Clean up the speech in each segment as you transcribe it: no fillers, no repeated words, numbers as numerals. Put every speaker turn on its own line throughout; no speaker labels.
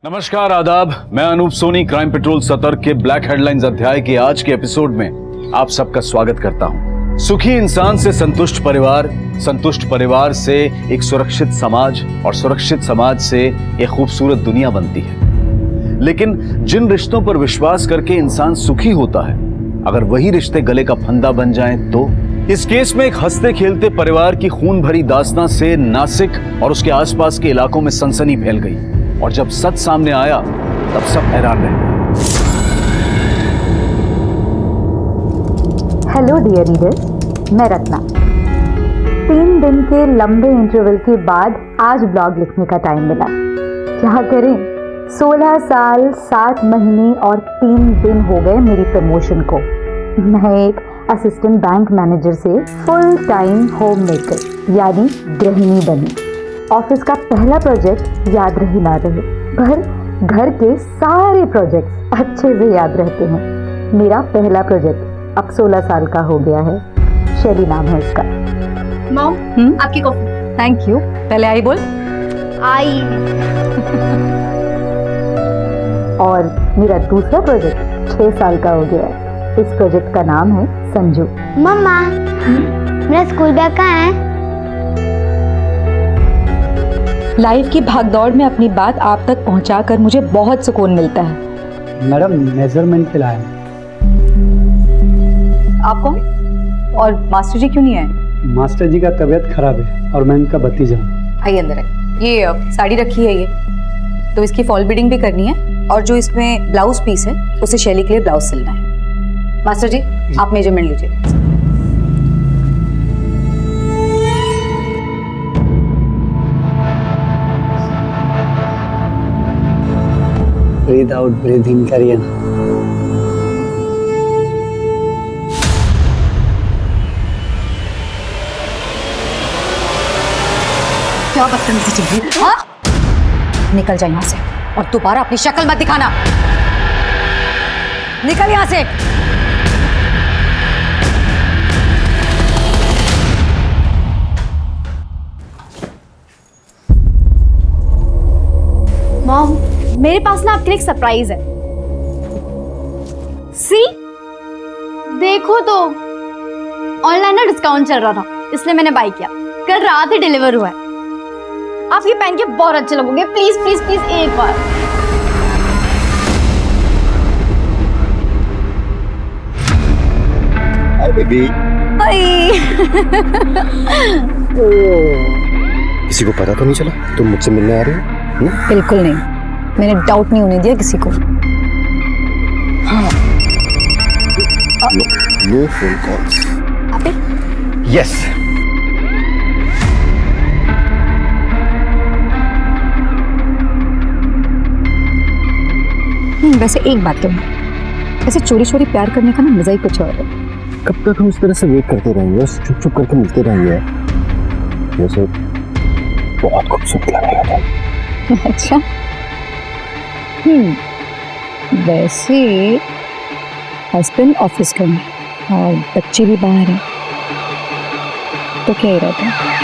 नमस्कार आदाब, मैं अनूप सोनी क्राइम पेट्रोल सतर्क के ब्लैक हेडलाइंस अध्याय के आज के एपिसोड में आप सबका स्वागत करता हूं। सुखी इंसान से संतुष्ट परिवार से एक सुरक्षित समाज और सुरक्षित समाज से एक खूबसूरत दुनिया बनती है। लेकिन जिन रिश्तों पर विश्वास करके इंसान सुखी होता है, अगर वही रिश्ते गले का फंदा बन जाएं तो इस केस में एक हंसते खेलते परिवार की खून भरी दास्तां से नासिक और उसके आसपास के इलाकों में सनसनी फैल गई और जब सच सामने आया तब सब हैरान रह गए।
हेलो डियर रीडर्स, मैं रत्ना। 3 दिन के लंबे इंटरवल के बाद आज ब्लॉग लिखने का टाइम मिला। क्या करें, 16 साल 7 महीने और 3 दिन हो गए मेरी प्रमोशन को। मैं एक असिस्टेंट बैंक मैनेजर से फुल टाइम होम मेकर यानी गृहिणी बनी। ऑफिस का पहला प्रोजेक्ट याद रहे ना रहे, पर घर के सारे प्रोजेक्ट्स अच्छे से याद रहते हैं। मेरा पहला प्रोजेक्ट अब 16 साल का हो गया है। शैली नाम है उसका।
मॉम, आपकी कॉफी।
Thank you. पहले आई बोल।
आई।
और मेरा दूसरा प्रोजेक्ट 6 साल का हो गया है। इस प्रोजेक्ट का नाम है संजू।
मम्मा, मेरा स्कूल बैग कहाँ है?
लाइफ की भागदौड़ में अपनी बात आप तक पहुंचाकर मुझे बहुत सुकून मिलता है।
मैडम, मेजरमेंट के लाए।
आप कौन? और मास्टर जी क्यों नहीं आए?
मास्टर जी का तबीयत खराब है और मैं इनका भतीजा हूँ।
आइए अंदर आइए। ये साड़ी रखी है, ये तो इसकी फॉल बीडिंग भी करनी है और जो इसमें ब्लाउज पीस है उसे शैली के लिए ब्लाउज सिलना है। मास्टर जी आप मेजरमेंट लीजिए।
ब्रीथ आउट ब्रीथ इन करिए ना।
क्या बदतमीजी चल रही है? हाँ? निकल जा यहाँ से और दोबारा अपनी शक्ल मत दिखाना। निकल यहाँ से।
मॉम, मेरे पास ना आपके लिए एक सरप्राइज है। सी, देखो तो ऑनलाइन ना डिस्काउंट चल रहा था, इसलिए मैंने बाय किया। कल रात ही डिलीवर हुआ है। आप ये पहन के बहुत अच्छे लगोगे। प्लीज प्लीज प्लीज एक बार।
Hi baby. किसी को पता तो नहीं चला तुम मुझसे मिलने आ रहे हो?
बिल्कुल नहीं, मैंने डाउट नहीं होने दिया किसी को। हाँ।
No phone calls. यस।
वैसे एक बात कहूँ, ऐसे चोरी चोरी प्यार करने का ना मजा ही कुछ और है।
कब तक हम इस तरह से वेट करते रहेंगे, चुप चुप करके मिलते रहेंगे? जैसे बहुत खूबसूरत लगेगा।
अच्छा, वैसे हस्बैंड ऑफिस गए हैं और बच्चे भी बाहर हैं, तो क्या ही रहता है।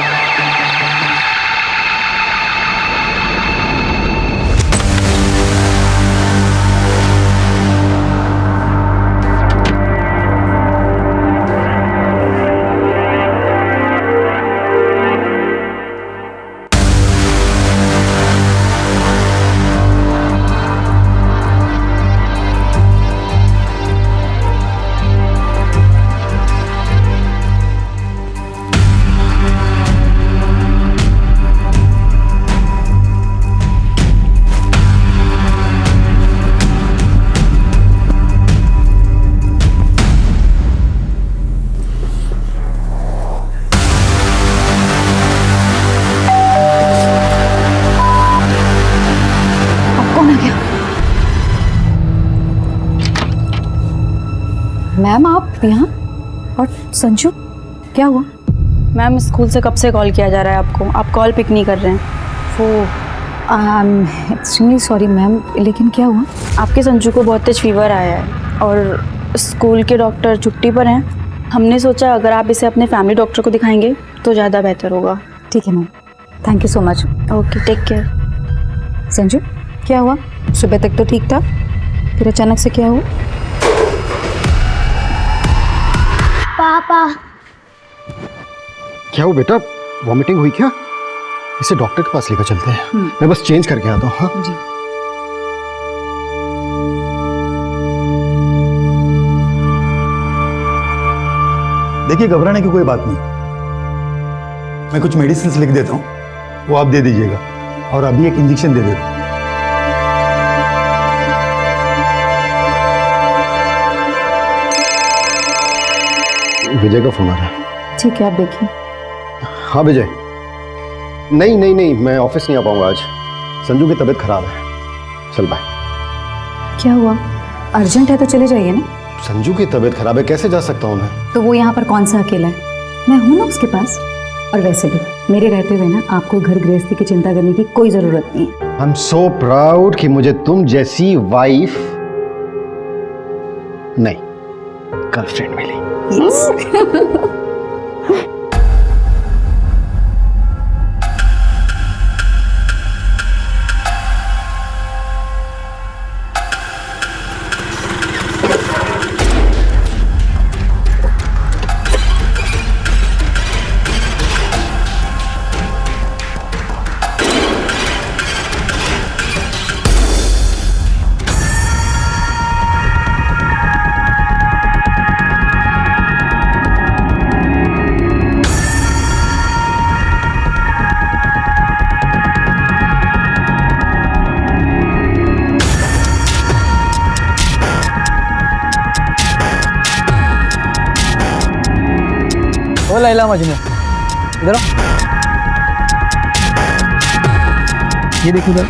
मैम आप यहाँ? और संजू क्या हुआ?
मैम स्कूल से कब से कॉल किया जा रहा है आपको, आप कॉल पिक नहीं कर रहे हैं।
वो एक्सट्रीमली सॉरी मैम, लेकिन क्या हुआ?
आपके संजू को बहुत तेज फीवर आया है और स्कूल के डॉक्टर छुट्टी पर हैं। हमने सोचा अगर आप इसे अपने फैमिली डॉक्टर को दिखाएंगे तो ज़्यादा बेहतर होगा।
ठीक है ma'am, thank you so much.
Okay, take care.
Sanju क्या हुआ?
सुबह तक तो ठीक था, फिर अचानक से क्या हुआ?
पापा
क्या हो बेटा, वॉमिटिंग हुई क्या? इसे डॉक्टर के पास लेकर चलते हैं। मैं बस चेंज करके आता हूँ। हाँ
जी।
देखिए, घबराने की कोई बात नहीं। मैं कुछ मेडिसिन लिख देता हूँ, वो आप दे दीजिएगा, और अभी एक इंजेक्शन दे देता हूँ।
विजय का फोन आ रहा है।
ठीक है, आप देखिए।
हाँ विजय, नहीं, मैं ऑफिस नहीं आ पाऊंगा आज। संजू की तबीयत खराब है। चल बाय।
क्या हुआ? अर्जेंट है तो चले जाइए ना।
संजू की तबीयत खराब है, कैसे जा सकता हूँ मैं?
तो वो यहाँ पर कौन सा अकेला है? मैं हूँ ना उसके पास। और वैसे भी मेरे रहते हुए ना आपको घर गृहस्थी की चिंता करने की कोई जरूरत नहीं है।
आई एम सो प्राउड कि मुझे तुम जैसी वाइफ नहीं, गर्लफ्रेंड मिली।
ओ लैला मजनू, इधर आओ। ये देखो इधर।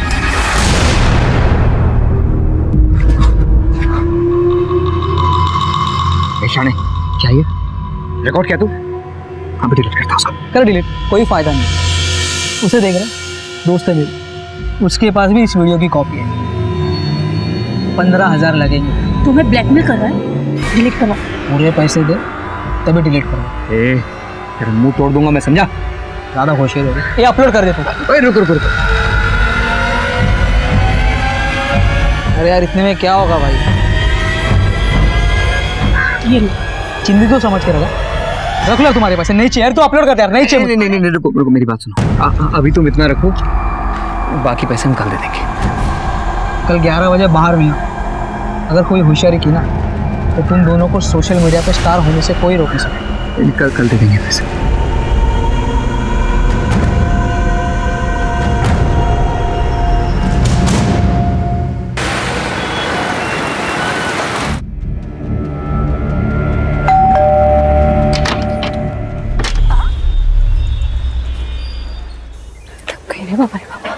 शाने क्या ये रिकॉर्ड क्या तू? अभी डिलीट करता उसको।
कर डिलीट, कोई फायदा नहीं। उसे देख रहा, दोस्त है मेरी, उसके पास भी इस वीडियो की कॉपी है। 15,000 लगेंगे।
तुम्हें ब्लैकमेल कर रहा है? डिलीट करो।
पूरे पैसे दे तभी डिलीट करो।
ए तेरा मुंह तोड़ दूंगा मैं, समझा?
ज़्यादा होशियार हो रही। ये अपलोड कर दे तू।
ओए रुक।
अरे यार, इतने में क्या होगा भाई? ये चिंदी तो समझ के रख लो तुम्हारे पास। नहीं चाहिए तो अपलोड कर दे यार। नहीं चाहिए।
नहीं, रुको मेरी बात सुनो। अभी तुम इतना रखो, बाकी पैसे हम कल दे देंगे।
कल 11 बजे बाहर नहीं हो। अगर कोई होशियारी की ना तो तुम दोनों को सोशल मीडिया पे स्टार होने से कोई रोक नहीं सकता।
कल दे देंगे पैसे।
बाबा रे बाबा।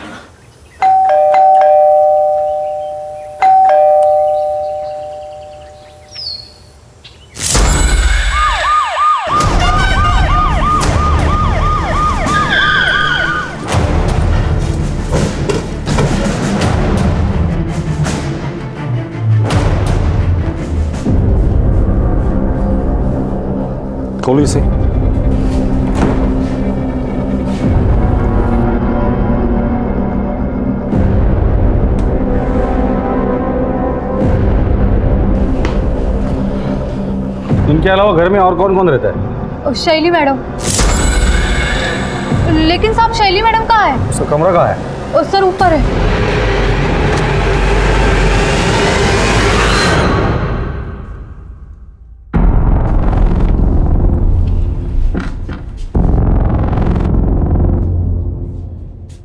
खोलो इसे। इनके अलावा घर में और कौन कौन रहता है?
शैली मैडम। लेकिन साहब शैली मैडम कहाँ है?
उसका कमरा कहाँ है?
सर ऊपर है।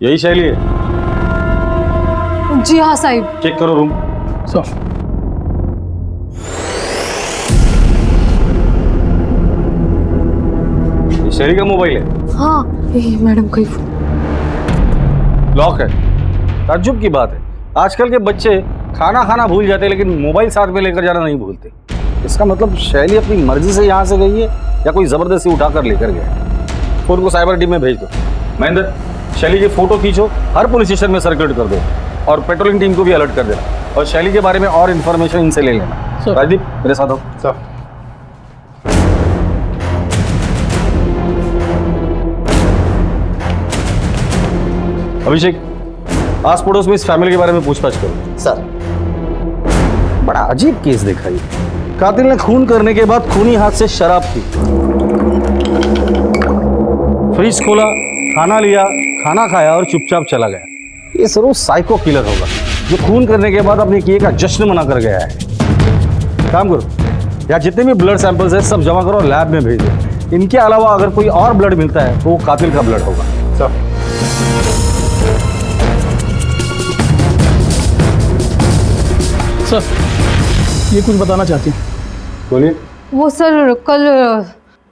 यही शैली है?
जी हाँ साहिब।
चेक करो रूम। ये शैली का मोबाइल है?
हाँ मैडम का
लॉक है। ताज्जुब की बात है, आजकल के बच्चे खाना भूल जाते हैं लेकिन मोबाइल साथ में लेकर जाना नहीं भूलते। इसका मतलब शैली अपनी मर्जी से यहाँ से गई है या कोई जबरदस्ती उठाकर लेकर गया है। फोन को साइबर टीम में भेज दो। महेंद्र, शैली की फोटो खींचो, हर पुलिस स्टेशन में सर्कुलेट कर दो और पेट्रोलिंग टीम को भी अलर्ट कर देना। और शैली के बारे में और इन्फॉर्मेशन इनसे ले लेना। राजदीप मेरे साथ हो। सर अभिषेक
आस पड़ोस में इस फैमिली के बारे में पूछताछ करो।
सर।
बड़ा अजीब केस देखा ये। कातिल ने खून करने के बाद खूनी हाथ से शराब पी, फ्रिज खोला, खाना लिया, खाना खाया और चुपचाप चला गया। ये जरूर साइको किलर होगा जो खून करने के बाद अपने किए का जश्न मना कर गया है। काम करो, या जितने भी ब्लड सैंपल्स हैं सब जमा करो, लैब में भेज दो। इनके अलावा अगर कोई और ब्लड मिलता है तो वो कातिल का ब्लड होगा। सर।
सर ये कुछ बताना चाहती हूँ।
बोलिए।
वो सर कल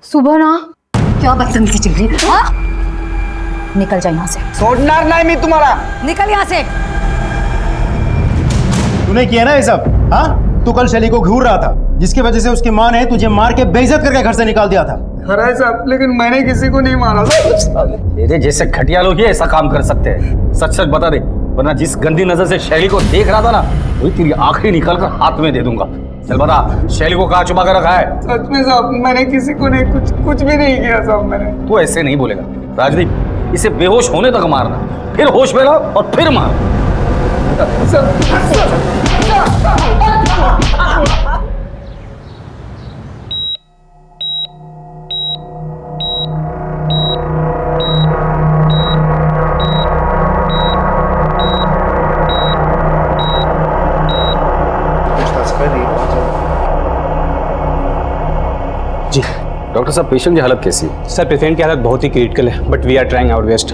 सुबह ना। क्या बदतमीजी चल रही है? हाँ? निकल जाए यहाँ से।
छोड़ना नहीं मैं तुम्हारा।
निकल यहाँ से।
तूने किया ना ये सब? हाँ, तू कल शैली को घूर रहा था, जिसकी वजह से उसकी माँ ने तुझे मार के बेइज्जत करके घर से निकाल दिया था।
खरा साहब, लेकिन मैंने किसी को नहीं मारा।
तेरे जैसे घटिया लोग ही ऐसा काम कर सकते हैं। सच सच बता दे, वरना जिस गंदी नजर से शैली को देख रहा था ना, वही तेरी आखिरी निकाल कर हाथ में दे दूंगा। चल बता, शैली को कहाँ छुपा कर रखा है?
सच में साहब, मैंने किसी को नहीं, कुछ भी नहीं किया साहब मैंने।
तू ऐसे नहीं बोलेगा राजदीप। इसे बेहोश होने तक मारना, फिर होश में ला और फिर मार।
जी
डॉक्टर साहब, पेशेंट की हालत कैसी है?
सर, पेशेंट की हालत बहुत ही क्रिटिकल है, but we are trying our best.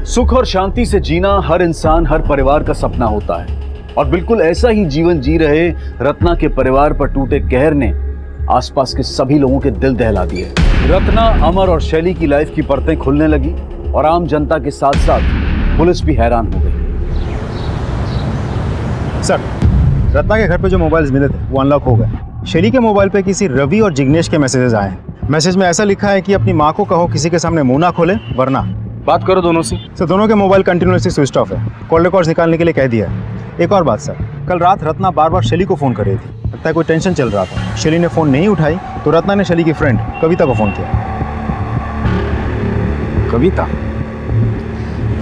सुख और शांति से जीना हर इंसान, हर परिवार का सपना होता है, और बिल्कुल ऐसा ही जीवन जी रहे रत्ना के परिवार पर टूटे कहर ने आसपास के सभी लोगों के दिल दहला दिए। रत्ना, अमर और शैली की लाइफ की परतें खुलने लगी और आम जनता के साथ साथ पुलिस भी हैरान हो गई।
सर, रत्ना के घर पे जो मोबाइल्स मिले थे वो अनलॉक हो गए। शैली के मोबाइल पे किसी रवि और जिग्नेश के मैसेजेस आए हैं। मैसेज में ऐसा लिखा है कि अपनी माँ को कहो किसी के सामने मुंह ना खोले वरना।
बात करो दोनों से।
सर, दोनों के मोबाइल कंटिन्यूसली स्विच ऑफ है। कॉल रिकॉर्ड्स निकालने के लिए कह दिया है। एक और बात सर, कल रात रत्ना बार बार शैली को फ़ोन कर रही थी। लगता है कोई टेंशन चल रहा था। शैली ने फ़ोन नहीं उठाई तो रत्ना ने शैली की फ्रेंड कविता को फ़ोन किया।
कविता?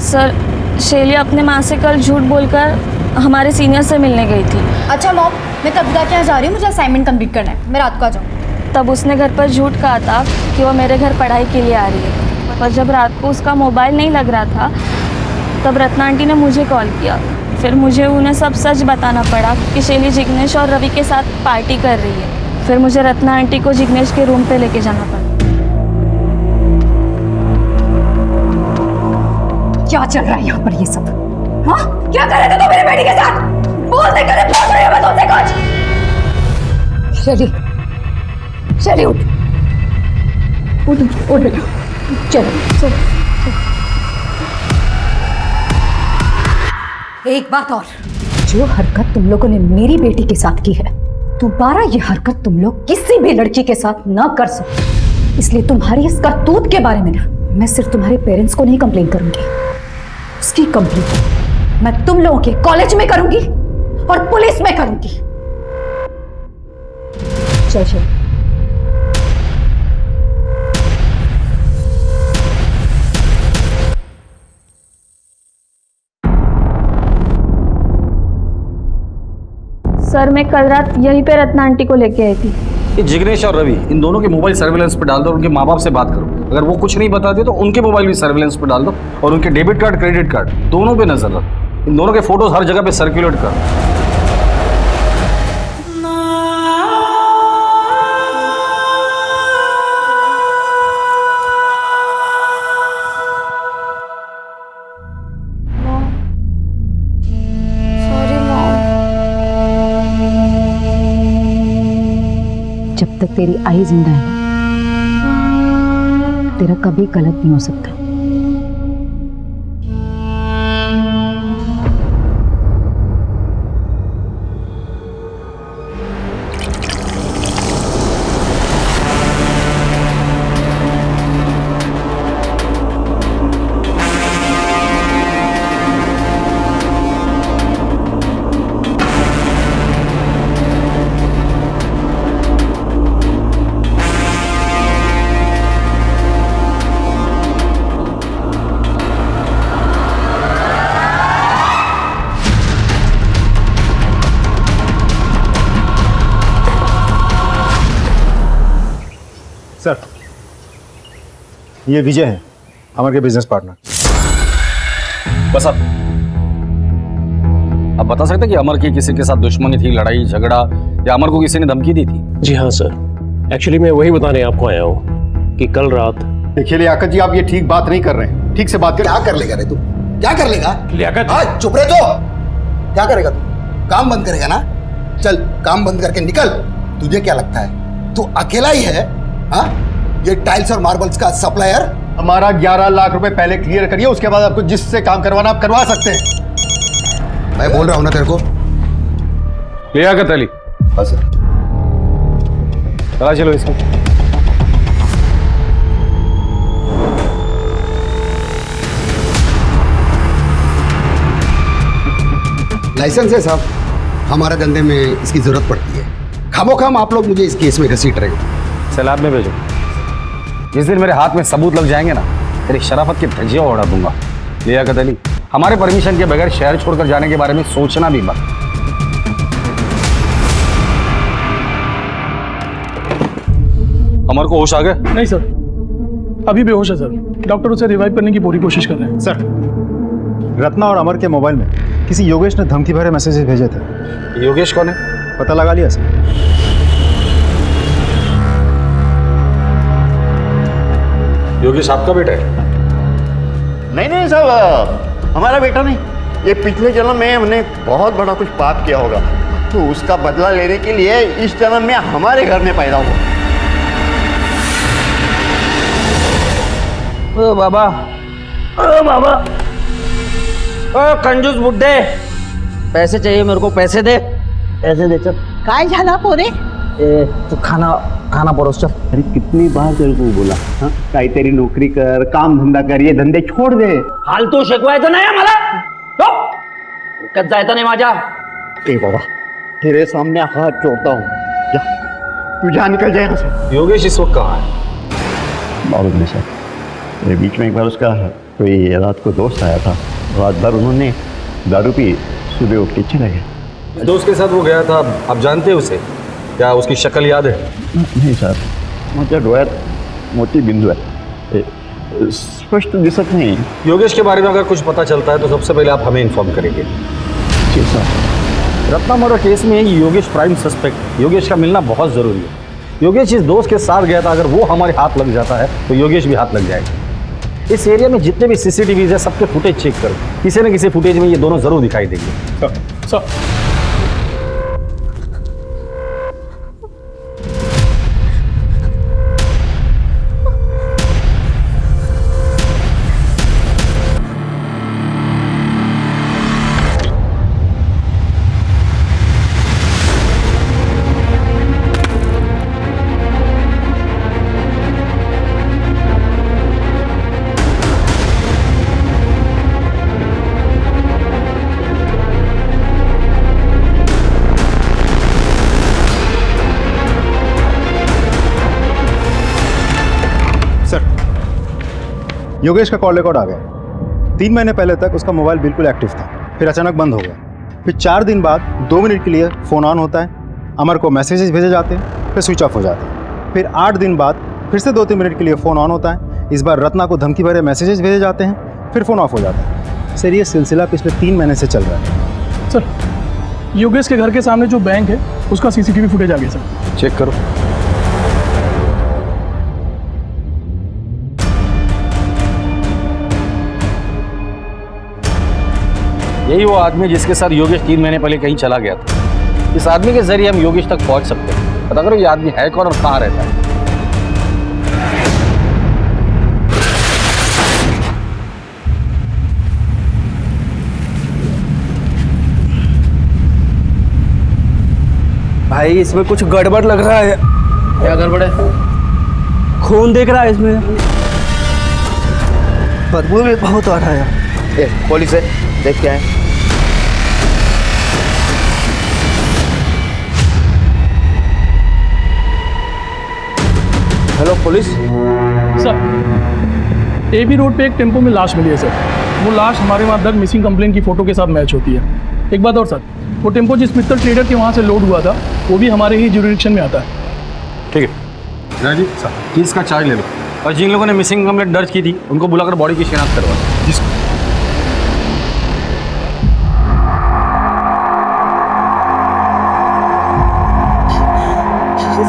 सर, शैली अपने माँ से कल झूठ बोलकर हमारे सीनियर से मिलने गई थी।
अच्छा मॉम, मैं कविता के यहाँ जा रही हूँ, मुझे असाइनमेंट कंप्लीट करना है, मैं रात को आ जाऊँ।
तब उसने घर पर झूठ कहा था कि वो मेरे घर पढ़ाई के लिए आ रही है, पर जब रात को उसका मोबाइल नहीं लग रहा था तब रत्ना आंटी ने मुझे कॉल किया। फिर मुझे उन्हें सब सच बताना पड़ा कि शैली जिग्नेश और रवि के साथ पार्टी कर रही है। फिर मुझे रत्ना आंटी को जिग्नेश के रूम पे लेके जाना पड़ा।
क्या चल रहा है यहाँ पर ये सब? हाँ, क्या कर रहे थे तुम मेरी बेटी के साथ? बोलते करे पूछ रही हूँ मैं तुमसे कुछ। शैली उठ बेटा, चलो। एक बात और, जो हरकत तुम लोगों ने मेरी बेटी के साथ की है, दोबारा ये हरकत तुम लोग किसी भी लड़की के साथ ना कर सकते। इसलिए तुम्हारी इस करतूत के बारे में ना मैं सिर्फ तुम्हारे पेरेंट्स को नहीं कंप्लेन करूंगी, उसकी कंप्लेन मैं तुम लोगों के कॉलेज में करूंगी और पुलिस में करूंगी। चल।
सर, मैं कल रात यहीं पे रत्ना आंटी को लेके आई थी।
ये जिग्नेश और रवि, इन दोनों के मोबाइल सर्विलेंस पे डाल दो और उनके माँ बाप से बात करो। अगर वो कुछ नहीं बताते तो उनके मोबाइल भी सर्विलेंस पे डाल दो और उनके डेबिट कार्ड, क्रेडिट कार्ड दोनों पे नजर रखो। इन दोनों के फोटोज हर जगह पे सर्कुलेट करो।
जब तक तेरी आई जिंदा है तेरा कभी गलत नहीं हो सकता।
सर, ये विजय है, अमर के बिजनेस पार्टनर।
बस अब बता सकते कि अमर की किसी के साथ दुश्मनी थी, लड़ाई झगड़ा, या अमर को किसी ने धमकी दी थी?
जी हाँ सर, एक्चुअली मैं वही बताने आपको आया हूँ कि कल रात।
देखिए लियाकत जी, आप ये ठीक बात नहीं कर रहे हैं, ठीक से बात कर।
क्या कर लेगा रे तू? क्या कर लेगा?
लियाकत,
हाँ चुप रहे तो। क्या करेगा तू? काम बंद करेगा ना? चल काम बंद करके निकल। तुझे क्या लगता है तू अकेला ही है? हाँ, ये टाइल्स और मार्बल्स का सप्लायर।
हमारा 11 लाख रुपए पहले क्लियर करिए, उसके बाद आपको जिससे काम करवाना आप करवा सकते हैं।
मैं बोल रहा हूं ना तेरे को।
लियाकत अली।
हाँ सर।
चला चलो इसको।
लाइसेंस है साहब, हमारे धंधे में इसकी जरूरत पड़ती है। खामोखाम आप लोग मुझे इस केस में घसीट रहे हो।
सैलाब में भेजो। जिस दिन मेरे हाथ में सबूत लग जाएंगे ना, तेरी शराफत की धज्जियां उड़ा दूंगा। लियाकत अली, हमारे परमिशन के बगैर शहर छोड़कर जाने के बारे में सोचना भी मत। अमर को होश आ गए?
नहीं सर, अभी बेहोश है सर। डॉक्टर उसे रिवाइव करने की पूरी कोशिश कर रहे हैं।
सर, रत्ना और अमर के मोबाइल में किसी योगेश ने धमकी भरे मैसेजेस भेजे थे।
योगेश कौन है?
पता लगा लिया सर?
योगेश आपका बेटा है?
नहीं साहब, हमारा बेटा नहीं। ये पिछले जन्म में हमने बहुत बड़ा कुछ पाप किया होगा, तो उसका बदला लेने के लिए इस जन्म में हमारे घर में पैदा हुआ।
ओ बाबा, ओ बाबा, ओ कंजूस बुड्ढे, पैसे चाहिए मेरे को, पैसे दे, पैसे दे। चल
काय झाला पोरे?
तू खाना परोस चल।
अरे कितनी बार तेरे को बोला, हाँ काही तेरी नौकरी कर, काम धंधा कर, ये धंधे छोड़ दे।
फालतू शिकवायचं नाही मला, कत जायचं नाही माझ्या।
ए बाबा, तेरे सामने हाथ जोड़ता हूँ, जा तू जा, निकल जाए यहाँ से।
योगेश इस वक्त कहाँ है?
मालूम नहीं सर, मेरे बीच में एक बार उसका कोई रात को दोस्त आया था, रात भर उन्होंने दारू पी, सुबह उठ के चले गए।
दोस्त के साथ वो गया था, आप जानते हैं उसे? क्या उसकी शक्ल याद है?
नहीं सर, माझ्या डोळ्यात मोठी बिंदू आहे, स्पष्ट दिसत नहीं।
योगेश के बारे में अगर कुछ पता चलता है तो सबसे पहले आप हमें इन्फॉर्म करेंगे।
जी सर।
रत्ना मर्डर केस में योगेश प्राइम सस्पेक्ट। योगेश का मिलना बहुत जरूरी है। योगेश इस दोस्त के साथ गया था, अगर वो हमारे हाथ लग जाता है तो योगेश भी हाथ लग जाएगा। इस एरिया में जितने भी सीसीटीवीज है सबके फुटेज चेक करो, किसी न किसी फुटेज में ये दोनों जरूर दिखाई देंगे।
सर,
योगेश का कॉल रिकॉर्ड आ गया। 3 महीने पहले तक उसका मोबाइल बिल्कुल एक्टिव था, फिर अचानक बंद हो गया। फिर 4 दिन बाद 2 मिनट के लिए फ़ोन ऑन होता है, अमर को मैसेजेस भेजे जाते हैं, फिर स्विच ऑफ हो जाते हैं। फिर 8 दिन बाद फिर से 2-3 मिनट के लिए फ़ोन ऑन होता है, इस बार रत्ना को धमकी भरे मैसेजेस भेजे जाते हैं, फिर फ़ोन ऑफ हो जाता है। सर, ये सिलसिला पिछले 3 महीने से चल रहा है।
सर, योगेश के घर के सामने जो बैंक है उसका सीसीटीवी फुटेज आ गया सर।
चेक करो। यही वो आदमी जिसके साथ योगेश 3 महीने पहले कहीं चला गया था। इस आदमी के जरिए हम योगेश तक पहुंच सकते हैं। पता करो ये आदमी है कौन और कहाँ रहता है।
भाई इसमें कुछ गड़बड़ लग रहा है। क्या गड़बड़ है? खून दिख रहा है इसमें, बदबू भी बहुत आ रहा है।
पुलिस है, देख क्या है।
Hello police.
Sir, AB road पे एक टेम्पो में लाश मिली है सर। वो लाश हमारे वहाँ दर्ज मिसिंग कंप्लेन की फ़ोटो के साथ मैच होती है। एक बात और सर, वो टेम्पो जिस मित्तल ट्रेडर के वहाँ से लोड हुआ था वो भी हमारे ही जुरिडिक्शन में आता है।
ठीक है, जी केस का चार्ज ले लो और जिन लोगों ने मिसिंग कंप्लेंट दर्ज की थी उनको बुलाकर बॉडी की शिनाख्त करवा दो।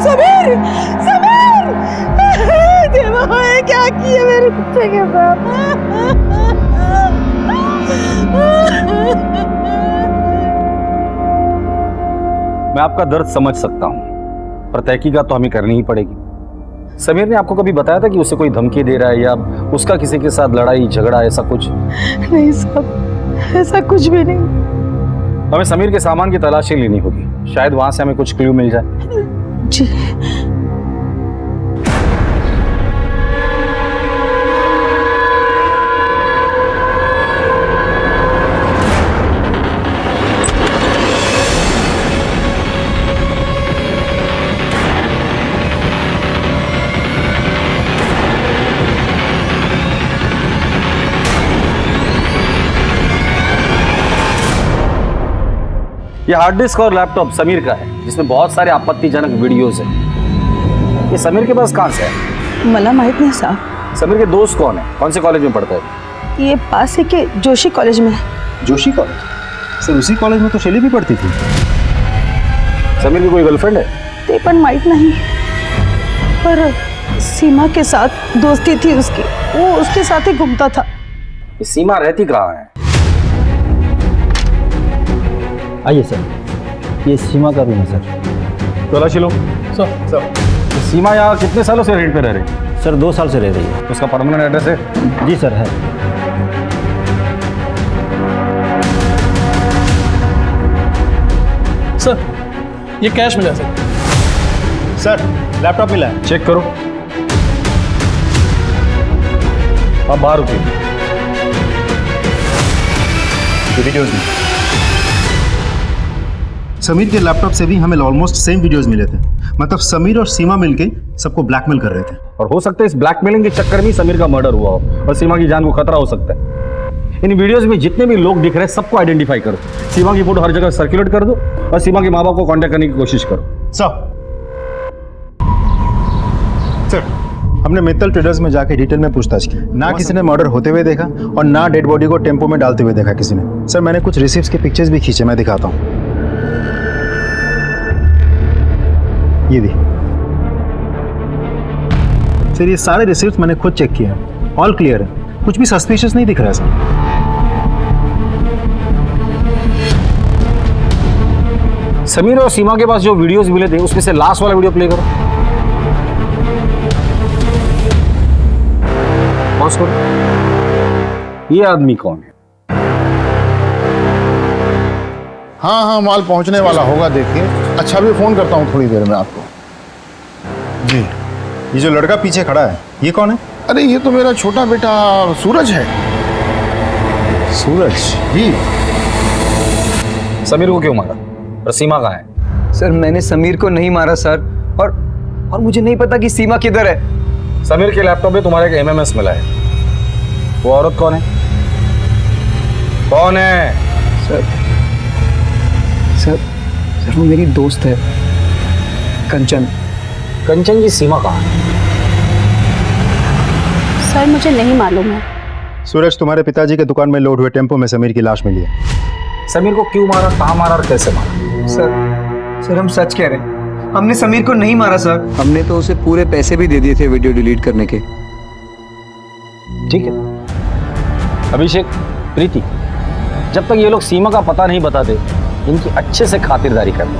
समीर समीर देवा क्या किया मेरे कुत्ते के साथ।
मैं आपका दर्द समझ सकता हूँ पर तहकीकात तो हमें करनी ही पड़ेगी। समीर ने आपको कभी बताया था कि उसे कोई धमकी दे रहा है या उसका किसी के साथ लड़ाई झगड़ा ऐसा कुछ?
नहीं साहब, ऐसा कुछ भी नहीं।
हमें समीर के सामान की तलाशी लेनी होगी, शायद वहां से हमें कुछ क्लू मिल जाए।
जी
ये हार्ड डिस्क और लैपटॉप समीर का है जिसमें बहुत सारे आपत्तिजनक वीडियोस हैं। ये समीर के पास कहाँ से है?
मला माहित नहीं साहब।
समीर के दोस्त कौन है? कौन से कॉलेज में पढ़ता है?
ये पास ही के जोशी कॉलेज में है।
जोशी कॉलेज? सर उसी कॉलेज में तो शैली भी पढ़ती थी।
समीर की कोई गर्लफ्रेंड है?
ते पण माहित नहीं, पर सीमा के साथ दोस्ती थी उसकी, वो उसके साथ ही घूमता था।
ये सीमा रहती कहाँ है?
आइए सर, ये सीमा का रूम है सर।
तलाशी लो।
सर
सीमा यहाँ कितने सालों से रेंट पे रह रही है?
सर 2 साल से रह रही है।
उसका परमानेंट एड्रेस है?
जी सर है।
सर ये कैश मिला सर।
सर लैपटॉप मिला है।
चेक करो। अब बाहर रुकिए।
वीडियोज में समीर के लैपटॉप से भी हमें ऑलमोस्ट सेम वीडियोस मिले थे। मतलब समीर और सीमा मिलके सबको ब्लैकमेल कर रहे थे।
और हो सकता है इस ब्लैकमेलिंग के चक्कर में ही समीर का मर्डर हुआ हो और सीमा की जान को खतरा हो सकता है। इन वीडियोस में जितने भी लोग दिख रहे हैं सबको आइडेंटिफाई करो। सीमा की फोटो हर जगह सर्कुलेट कर दो और सीमा के माँ बाप को कांटेक्ट करने की कोशिश करो।
सर हमने मित्तल ट्रेडर्स में जाके डिटेल में पूछताछ की। ना किसी ने मर्डर होते हुए देखा और ना डेड बॉडी को टेम्पो में डालते हुए देखा किसी ने। सर मैंने कुछ रिसिप्ट्स के पिक्चर्स भी खींचे, मैं दिखाता हूँ। ये भी सर, ये सारे रिसिप्ट्स मैंने खुद चेक किए हैं, ऑल क्लियर है, कुछ भी सस्पिशियस नहीं दिख रहा है सर।
समीर और सीमा के पास जो वीडियोस मिले थे उसमें से लास्ट वाला वीडियो प्ले करो। पॉज करो। ये आदमी कौन है?
हाँ हाँ माल पहुंचने वाला होगा, देखिए। अच्छा भी फोन करता हूँ थोड़ी देर में आपको।
जी ये जो लड़का पीछे खड़ा है ये कौन है?
अरे ये तो मेरा छोटा बेटा सूरज है।
सूरज जी।
समीर को क्यों मारा और सीमा कहाँ है?
सर मैंने समीर को नहीं मारा सर, और मुझे नहीं पता कि सीमा किधर है।
समीर के लैपटॉप में तुम्हारा एक एमएमएस मिला है। वो औरत कौन है? कौन है?
सर वो मेरी दोस्त है कंचन।
कंचन की सीमा कहाँ है?
सर मुझे नहीं मालूम है।
सूरज तुम्हारे पिताजी के दुकान में लोड हुए टेम्पो में समीर की लाश मिली है।
समीर को क्यों मारा, कहाँ मारा और कैसे मारा?
सर हम सच कह रहे हैं, हमने समीर को नहीं मारा सर। हमने तो उसे पूरे पैसे भी दे दिए थे वीडियो डिलीट करने के।
ठीक है अभिषेक, प्रीति, जब तक ये लोग सीमा का पता नहीं बताते इनकी अच्छे से खातिरदारी करनी।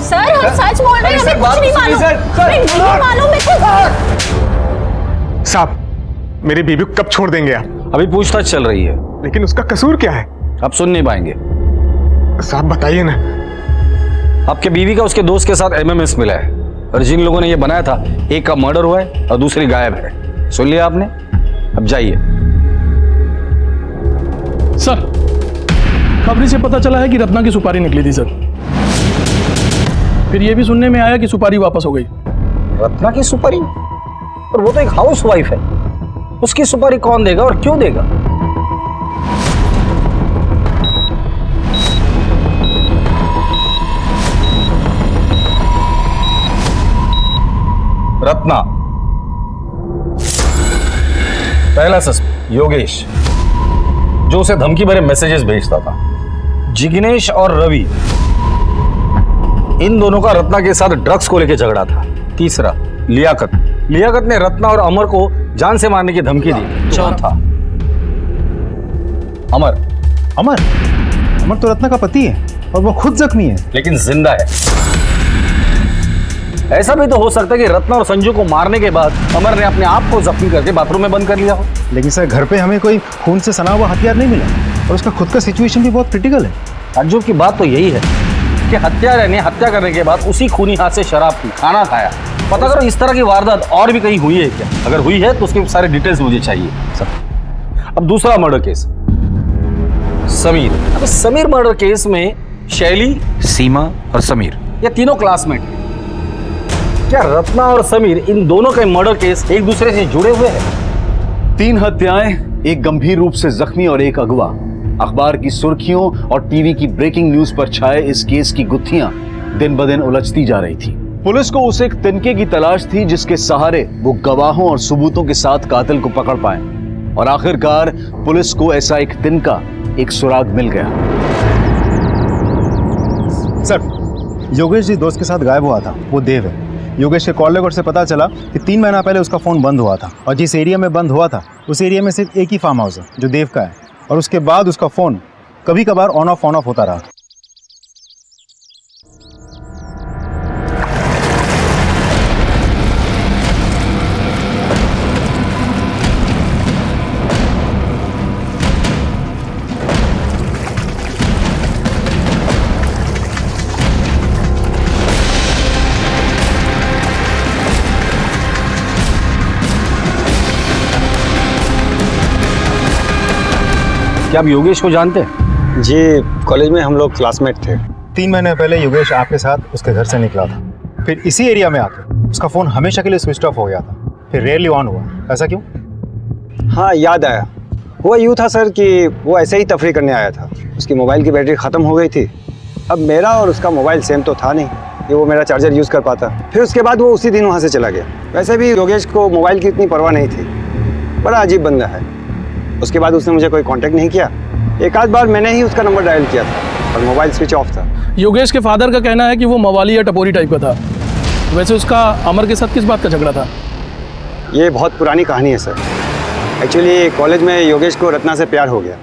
सर हम सच बोल रहे हैं, हमें कुछ नहीं मालूम। हमें नहीं मालूम है कुछ।
साहब मेरी बीवी को कब छोड़ देंगे आप?
अभी पूछताछ चल रही है।
लेकिन उसका कसूर क्या है?
अब सुन नहीं पाएंगे।
साहब बताइए ना।
आपके बीवी का उसके दोस्त के साथ एमएमएस मिला है और जिन लोगों ने ये बनाया था एक का मर्डर हुआ है और दूसरी गायब है। सुन लिया आपने? अब जाइए।
सर खबरी से पता चला है कि रत्ना की सुपारी निकली थी सर। फिर ये भी सुनने में आया कि सुपारी वापस हो गई।
रत्ना की सुपारी? और वो तो एक हाउस वाइफ है, उसकी सुपारी कौन देगा और क्यों देगा? रत्ना, पहला सस्पेक्ट योगेश, जो उसे धमकी भरे मैसेजेस भेजता था। जिग्नेश और रवि, इन दोनों का रत्ना के साथ ड्रग्स को लेकर झगड़ा था। तीसरा लियाकत, लियाकत ने रत्ना और अमर को जान से मारने की धमकी दी। चौथा अमर,
अमर अमर तो रत्ना का पति है और वो खुद जख्मी है,
लेकिन जिंदा है। ऐसा भी तो हो सकता है कि रत्ना और संजू को मारने के बाद अमर ने अपने आप को जख्मी करके बाथरूम में बंद कर लिया हो।
लेकिन सर घर पे हमें कोई खून से सना हुआ हथियार नहीं मिला और उसका खुद का सिचुएशन भी बहुत क्रिटिकल है।
ताज्जुब की बात तो यही है कि हत्यारे ने हत्या करने के बाद उसी खूनी हाथ से शराब पी, खाना खाया। पता करो इस तरह की वारदात और भी कहीं हुई है क्या? अगर हुई है तो उसके सारे डिटेल्स मुझे चाहिए सब। अब दूसरा मर्डर केस, समीर। अब समीर मर्डर केस में शैली, सीमा और समीर ये तीनों क्लासमेट हैं। क्या रत्ना और समीर इन दोनों के मर्डर केस एक दूसरे से जुड़े हुए हैं?
3 हत्याएं, एक गंभीर रूप से जख्मी और एक अगवा। अखबार की सुर्खियों और टीवी की ब्रेकिंग न्यूज पर छाए इस केस की गुत्थियां दिन ब दिन उलझती जा रही थी। पुलिस को उस एक तिनके की तलाश थी जिसके सहारे वो गवाहों और सबूतों के साथ कातिल को पकड़ पाए, और आखिरकार पुलिस को ऐसा एक तिनका, एक सुराग मिल गया।
सर, योगेश जी दोस्त के साथ गायब हुआ था, वो देव है। योगेश के कॉल लॉग से पता चला कि 3 महीना पहले उसका फोन बंद हुआ था, और जिस एरिया में बंद हुआ था उस एरिया में सिर्फ एक ही फार्म हाउस है जो देव का है, और उसके बाद उसका फोन कभी कभार ऑन ऑफ होता रहा।
क्या आप योगेश को जानते हैं?
जी, कॉलेज में हम लोग क्लासमेट थे।
3 महीने पहले योगेश आपके साथ उसके घर से निकला था, फिर इसी एरिया में आकर उसका फ़ोन हमेशा के लिए स्विच ऑफ हो गया था, फिर रेयरली ऑन हुआ। ऐसा क्यों?
हाँ, याद आया। हुआ यूँ था सर कि वो ऐसे ही तफरी करने आया था, उसकी मोबाइल की बैटरी ख़त्म हो गई थी। अब मेरा और उसका मोबाइल सेम तो था नहीं कि वो मेरा चार्जर यूज़ कर पाता। फिर उसके बाद वो उसी दिन वहाँ से चला गया। वैसे भी योगेश को मोबाइल की इतनी परवाह नहीं थी, बड़ा अजीब बंदा है। उसके बाद उसने मुझे कोई कांटेक्ट नहीं किया। एक आध बार मैंने ही उसका नंबर डायल किया था और मोबाइल स्विच ऑफ था।
योगेश के फादर का कहना है कि वो मवाली या टपोरी टाइप का था। वैसे उसका अमर के साथ किस बात का झगड़ा था?
ये बहुत पुरानी कहानी है सर। एक्चुअली कॉलेज में योगेश को रत्ना से प्यार हो गया,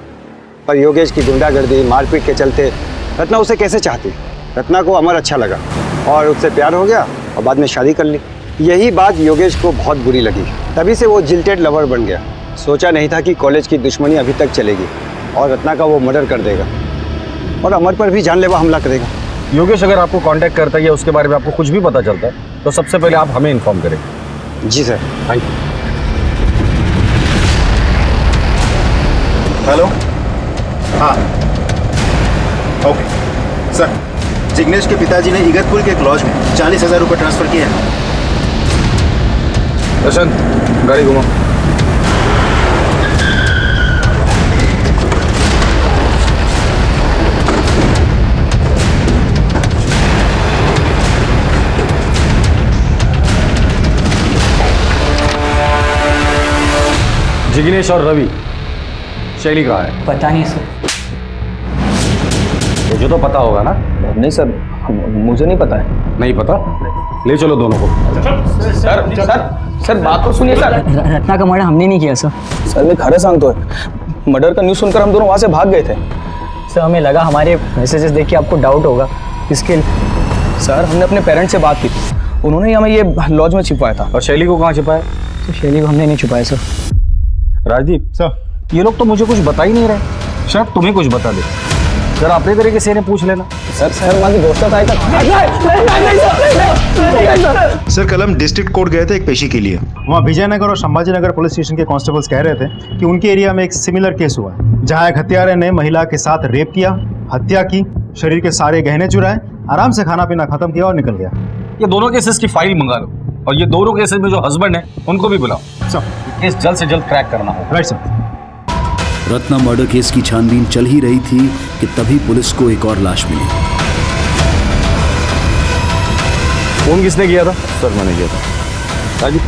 पर योगेश की गुंडागर्दी, मारपीट के चलते रत्ना उसे कैसे चाहती। रत्ना को अमर अच्छा लगा और उससे प्यार हो गया और बाद में शादी कर ली। यही बात योगेश को बहुत बुरी लगी, तभी से वो जिल्टेड लवर बन गया। सोचा नहीं था कि कॉलेज की दुश्मनी अभी तक चलेगी और रत्ना का वो मर्डर कर देगा और अमर पर भी जानलेवा हमला करेगा।
योगेश अगर आपको कांटेक्ट करता है या उसके बारे में आपको कुछ भी पता चलता है तो सबसे पहले आप हमें इन्फॉर्म करें।
जी सर,
थैंक यू।
हेलो, हाँ, ओके सर। जिग्नेश के पिताजी ने इगतपुर के एक लॉज में 40,000 रुपये ट्रांसफर किए हैं।
प्रशांत, गाड़ी घुमाओ। जिग्नेश और रवि, शैली कहाँ है?
पता नहीं सर।
मुझे तो पता होगा ना?
नहीं सर, मुझे नहीं पता है।
नहीं पता? ले चलो दोनों को।
सर सर सर बात तो सुनिए सर। रत्ना का मर्डर हमने नहीं किया सर। सर मैं खरे सांगतो है, मर्डर का न्यूज़ सुनकर हम दोनों वहाँ से भाग गए थे। सर हमें लगा हमारे मैसेजेस देख के आपको डाउट होगा, इसके सर हमने अपने पेरेंट्स से बात की थी, उन्होंने ही हमें ये लॉज में छिपाया था।
और शैली को कहाँ छिपाया?
तो शैली को हमने नहीं छुपाया सर।
राजदीप सर, ये लोग तो मुझे कुछ बता ही नहीं रहे, शायद तुम्हें कुछ बता दे। जरा अपने तरीके से इन्हें पूछ लेना।
सर हमारी दोस्त था।
सर कल हम डिस्ट्रिक्ट कोर्ट गए थे एक पेशी के लिए। वहाँ विजयनगर और संभाजी नगर पुलिस स्टेशन के कांस्टेबल्स कह रहे थे कि उनके एरिया में एक सिमिलर केस हुआ है, जहाँ एक हत्यारे ने महिला के साथ रेप किया, हत्या की, शरीर के सारे गहने चुराए, आराम से खाना पीना खत्म किया और निकल गया।
ये दोनों केसेस की फाइल मंगा लो और ये दोनों केसेस में जो हस्बैंड है उनको भी बुलाओ। सर केस जल्द से जल्द क्रैक करना होगा।
Right sir.
Ratna murder case की छानबीन चल ही रही थी कि तभी पुलिस को एक और लाश मिली।
फोन किसने किया था?
सर मैंने किया था।
राजीव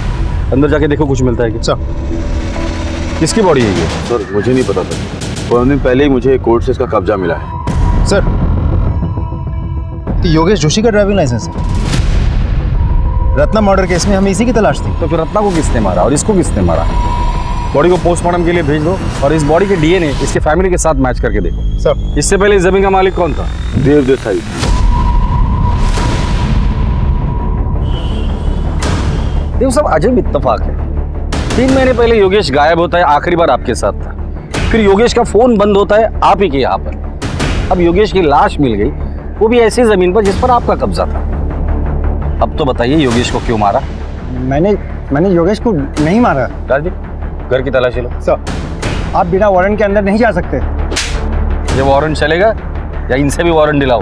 अंदर जाके देखो कुछ मिलता है क्या? किसकी बॉडी है ये?
सर मुझे नहीं पता था, 15 दिन पहले ही मुझे कोर्ट से इसका कब्जा मिला है।
सर योगेश जोशी का ड्राइविंग लाइसेंस है। रत्ना मर्डर केस में हमें इसी की तलाश थी।
तो फिर रत्ना को किसने मारा और इसको किसने मारा? बॉडी को पोस्टमार्टम के लिए भेज दो और इस बॉडी के डीएनए इसके फैमिली के साथ मैच करके देखो।
सर
इससे पहले इस जमीन का मालिक कौन था?
देव देसाई।
देखो सब अजब इत्तेफाक है। 3 महीने पहले योगेश गायब होता है, आखिरी बार आपके साथ था। फिर योगेश का फोन बंद होता है आप ही के यहाँ पर। अब योगेश की लाश मिल गई, वो भी ऐसी जमीन पर जिस पर आपका कब्जा था। अब तो बताइए योगेश को क्यों मारा?
मैंने योगेश को नहीं मारा।
राजीव घर की तलाशी लो।
सर आप बिना वारंट के अंदर नहीं जा सकते।
ये वारंट चलेगा या इनसे भी वारंट दिलाओ?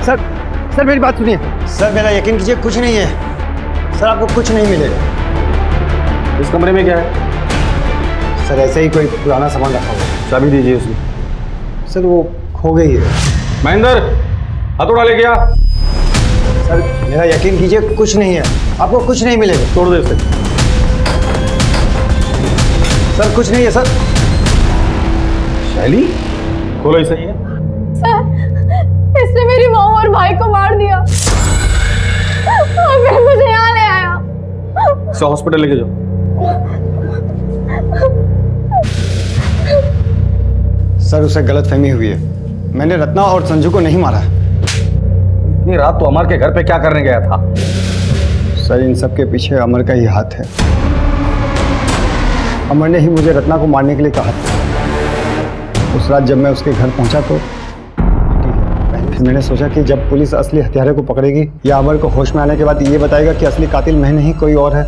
सर मेरी बात सुनिए। सर मेरा यकीन कीजिए कुछ नहीं है। सर आपको कुछ नहीं मिलेगा।
इस कमरे में क्या है?
सर ऐसे ही कोई पुराना सामान रखा हुआ है।
चाबी दीजिए उसकी।
सर वो खो गई है।
महेंद्र हथौड़ा लेके आ।
सर मेरा यकीन कीजिए कुछ नहीं है, आपको कुछ नहीं मिलेगा।
तोड़ दे इसे।
सर कुछ नहीं है सर।
शैली खोलो इसे।
सर इसने मेरी माँ और भाई को मार दिया और फिर मुझे यहाँ ले आया।
इसे हॉस्पिटल लेके जाओ।
सर उसे गलतफहमी हुई है। मैंने रत्ना और संजू को नहीं मारा।
इतनी रात तो अमर के घर पे क्या करने गया था?
सर इन सब के पीछे अमर का ही हाथ है। अमर ने ही मुझे रत्ना को मारने के लिए कहा था। उस रात जब मैं उसके घर पहुंचा तो फिर मैंने सोचा कि जब पुलिस असली हत्यारे को पकड़ेगी या अमर को होश में आने के बाद ये बताएगा कि असली कातिल मैं नहीं कोई और है,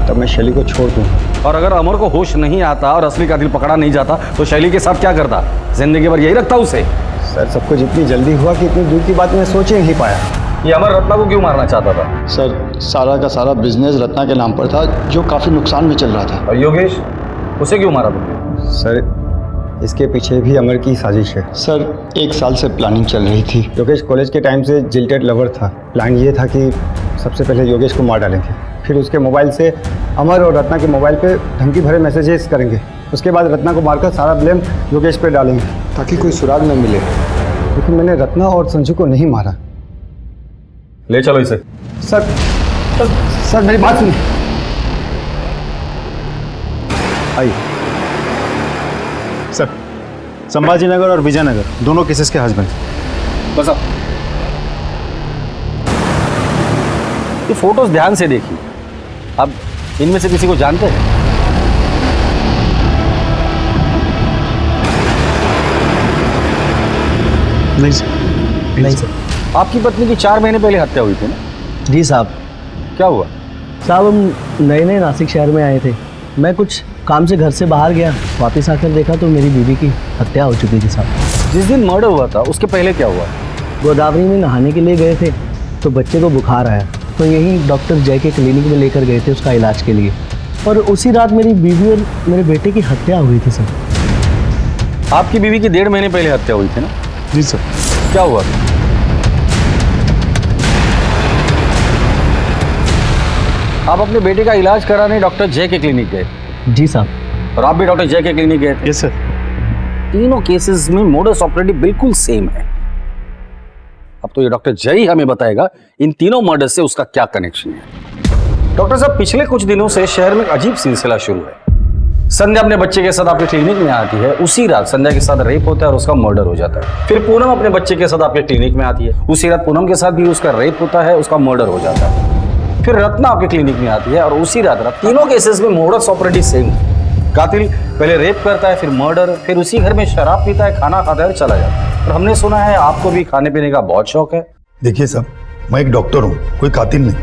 तब मैं शैली को छोड़ दूँ।
और अगर अमर को होश नहीं आता और असली कातिल पकड़ा नहीं जाता तो शैली के साथ क्या करता? जिंदगी भर यही रखता उसे?
सर सब कुछ इतनी जल्दी हुआ कि इतनी दूर की बात मैं सोच ही नहीं पाया।
ये अमर रत्ना को क्यों मारना चाहता था?
सर सारा का सारा बिजनेस रत्ना के नाम पर था जो काफ़ी नुकसान में चल रहा था।
और योगेश उसे क्यों मारा तुमने?
सर इसके पीछे भी अमर की साजिश है।
सर 1 साल से प्लानिंग चल रही थी।
योगेश कॉलेज के टाइम से जिल्टेड लवर था। प्लान ये था कि सबसे पहले योगेश को मार डालेंगे, फिर उसके मोबाइल से अमर और रत्ना के मोबाइल पे धमकी भरे मैसेजेस करेंगे। उसके बाद रत्ना को मारकर सारा ब्लेम योगेश पे डालेंगे ताकि कोई सुराग न मिले। लेकिन मैंने रत्ना और संजू को नहीं मारा।
ले चलो इसे।
सर मेरी बात सुनिए।
आइए सर, संभाजीनगर और विजयनगर दोनों केसेस के हस्बैंड।
बस ये फोटोज ध्यान से देखिए। अब इनमें से किसी को जानते हैं?
नहीं सर।
नहीं सर।
आपकी पत्नी की 4 महीने पहले हत्या हुई थी ना?
जी साहब।
क्या हुआ?
साहब हम नए नासिक शहर में आए थे। मैं कुछ काम से घर से बाहर गया, वापस आकर देखा तो मेरी बीवी की हत्या हो चुकी थी साहब।
जिस दिन मर्डर हुआ था उसके पहले क्या हुआ?
गोदावरी में नहाने के लिए गए थे तो बच्चे को बुखार आया, तो यहीं डॉक्टर जय के क्लिनिक में लेकर गए थे उसका इलाज के लिए। और उसी रात मेरी बीवी और मेरे बेटे की हत्या हुई थी सर।
आपकी बीवी की 1.5 महीने पहले हत्या हुई थी ना?
जी सर।
क्या हुआ? आप अपने बेटे का इलाज कराने डॉक्टर जय के क्लिनिक गए?
जी साहब।
और आप भी डॉक्टर जय के क्लिनिक गए थे?
Yes sir.
तीनों केसेस में मोडस ऑपरेंडी बिल्कुल सेम है। अब तो ये डॉक्टर जय ही हमें बताएगा इन तीनों मर्डर से उसका क्या कनेक्शन है। डॉक्टर साहब पिछले कुछ दिनों से शहर में एक अजीब सिलसिला शुरू है। संध्या अपने बच्चे के साथ आपके क्लिनिक में आती है, उसी रात संध्या के साथ रेप होता है और उसका मर्डर हो जाता है। फिर पूनम अपने बच्चे के साथ आपके क्लिनिक में आती है, उसी रात पूनम के साथ भी उसका रेप होता है, उसका मर्डर हो जाता है। फिर रत्ना आपके क्लिनिक में आती है और उसी रात तीनों केसेस में मोडस ऑपरेंडी सेम है। कातिल पहले रेप करता है, फिर मर्डर, फिर उसी घर में शराब पीता है, खाना खाता है और चला जाता है। और हमने सुना है आपको भी खाने पीने का बहुत शौक है।
देखिए साहब, मैं एक डॉक्टर हूँ, कोई कातिल नहीं।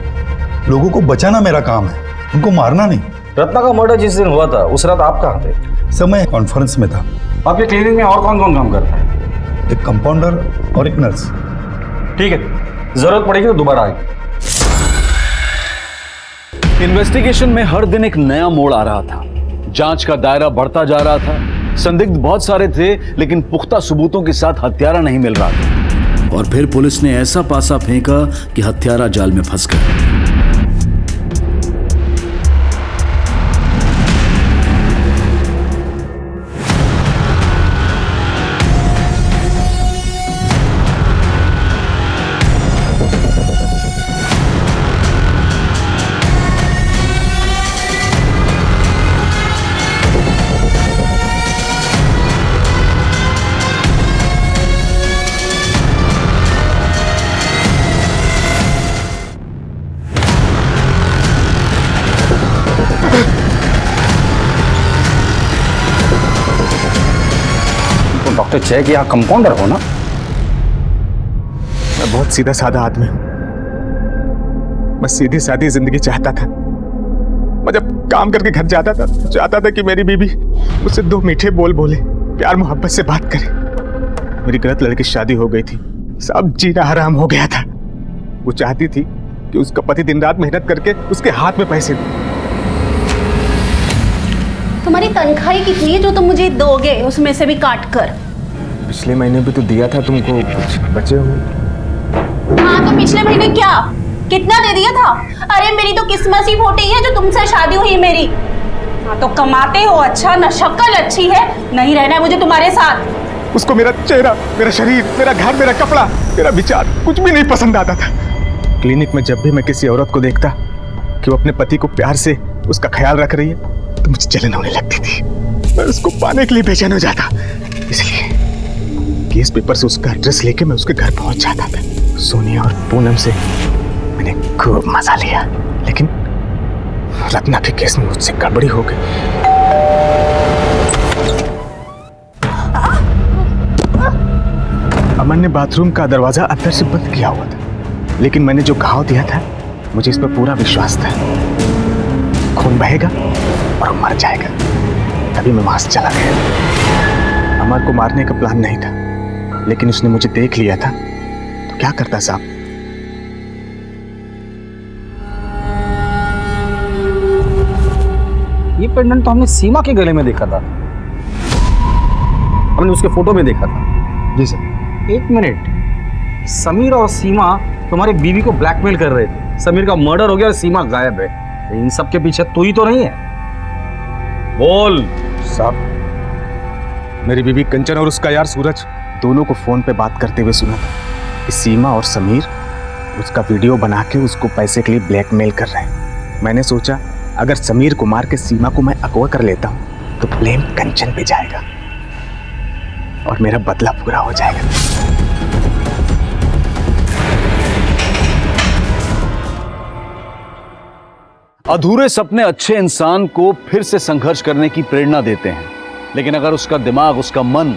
लोगों को बचाना मेरा काम है, उनको मारना नहीं।
रत्ना का मर्डर जिस दिन हुआ था उस रात आप कहाँ थे?
समय कॉन्फ्रेंस में था।
आपके क्लिनिक में और कौन कौन काम करता है?
एक कंपाउंडर और एक नर्स।
ठीक है, जरूरत पड़ेगी तो दोबारा आएगी।
इन्वेस्टिगेशन में हर दिन एक नया मोड़ आ रहा था। जांच का दायरा बढ़ता जा रहा था। संदिग्ध बहुत सारे थे लेकिन पुख्ता सबूतों के साथ हत्यारा नहीं मिल रहा था। और फिर पुलिस ने ऐसा पासा फेंका कि हत्यारा जाल में फंस गया।
तो चेक यहाँ कंपाउंडर हो ना?
मैं बहुत सीधा साधा आदमी हूँ। मैं सीधी सादी जिंदगी चाहता था। मैं जब काम करके घर जाता था तो चाहता था कि मेरी बीवी मुझसे 2 मीठे बोल बोले, प्यार मोहब्बत से बात करे। मेरी गलत लड़की की शादी हो गई थी, सब जीना हराम हो गया था। वो चाहती थी कि उसका पति दिन रात मेहनत करके उसके हाथ में पैसे दे।
तुम्हारी तनख्वाही कितनी है जो तुम मुझे दोगे, उसमें से भी काट कर?
पिछले महीने भी तो दिया था तुमको, कुछ बचे हुए।
हाँ तो पिछले महीने क्या कितना दे दिया था? अरे मेरी तो किस्मत ही फूटी है जो तुमसे शादी हुई मेरी। हाँ तो कमाते हो अच्छा, न शक्ल अच्छी है, नहीं रहना है मुझे तुम्हारे साथ।
उसको मेरा चेहरा, मेरा शरीर, मेरा घर, मेरा कपड़ा, मेरा विचार कुछ भी नहीं पसंद आता था। क्लिनिक में जब भी मैं किसी औरत को देखता कि वो अपने पति को प्यार से उसका ख्याल रख रही है तो मुझे जलन होने लगती थी। मैं उसको पाने के लिए बेचैन हो जाता। इसलिए केस पेपर से उसका एड्रेस लेके मैं उसके घर पहुंच जाता था। सोनिया और पूनम से मैंने खूब मजा लिया, लेकिन रत्ना के केस में मुझसे गड़बड़ी हो गई। अमन ने बाथरूम का दरवाजा अंदर से बंद किया हुआ था, लेकिन मैंने जो घाव दिया था मुझे इस पर पूरा विश्वास था। खून बहेगा और मर जाएगा। तभी मैं वहां से चला गया। अमर को मारने का प्लान नहीं था, लेकिन उसने मुझे देख लिया था तो क्या करता साहब?
ये पेंडेंट तो हमने सीमा के गले में देखा था, हमने उसके फोटो में देखा था।
जी सर।
1 मिनट, समीर और सीमा तुम्हारी बीवी को ब्लैकमेल कर रहे थे। समीर का मर्डर हो गया और सीमा गायब है। इन सब के पीछे तू ही तो नहीं है? बोल
साहब, मेरी बीवी कंचन और उसका यार सूरज दोनों को फोन पे बात करते हुए सुना था कि सीमा और समीर उसका वीडियो बना के उसको पैसे के लिए ब्लैकमेल कर रहे हैं। मैंने सोचा अगर समीर को मार के सीमा को मैं अगवा कर लेता हूं तो ब्लेम कंचन पे जाएगा और मेरा बदला पूरा हो जाएगा।
अधूरे सपने अच्छे इंसान को फिर से संघर्ष करने की प्रेरणा देते हैं, लेकिन अगर उसका दिमाग, उसका मन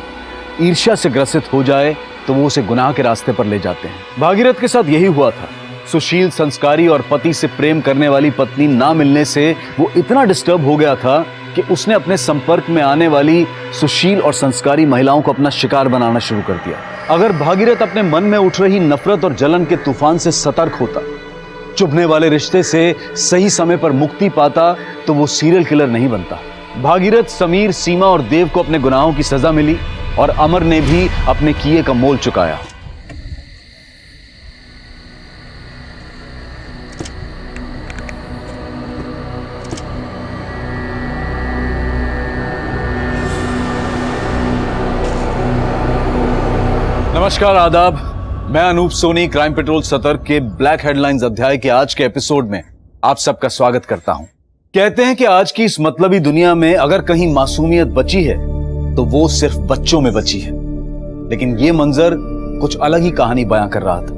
ईर्ष्या से ग्रसित हो जाए तो वो उसे गुनाह के रास्ते पर ले जाते हैं। भागीरथ के साथ यही हुआ था। सुशील, संस्कारी और पति से प्रेम करने वाली पत्नी ना मिलने से वो इतना डिस्टर्ब हो गया था कि उसने अपने संपर्क में आने वाली सुशील और संस्कारी महिलाओं को अपना शिकार बनाना शुरू कर दिया। अगर भागीरथ अपने मन में उठ रही नफरत और जलन के तूफान से सतर्क होता, चुभने वाले रिश्ते से सही समय पर मुक्ति पाता, तो वो सीरियल किलर नहीं बनता। भागीरथ, समीर, सीमा और देव को अपने गुनाहों की सजा मिली और अमर ने भी अपने किए का मोल चुकाया। नमस्कार, आदाब। मैं अनूप सोनी क्राइम पेट्रोल सतर्क के ब्लैक हेडलाइंस अध्याय के आज के एपिसोड में आप सबका स्वागत करता हूं। कहते हैं कि आज की इस मतलबी दुनिया में अगर कहीं मासूमियत बची है तो वो सिर्फ बच्चों में बची है। लेकिन ये मंजर कुछ अलग ही कहानी बयां कर रहा था।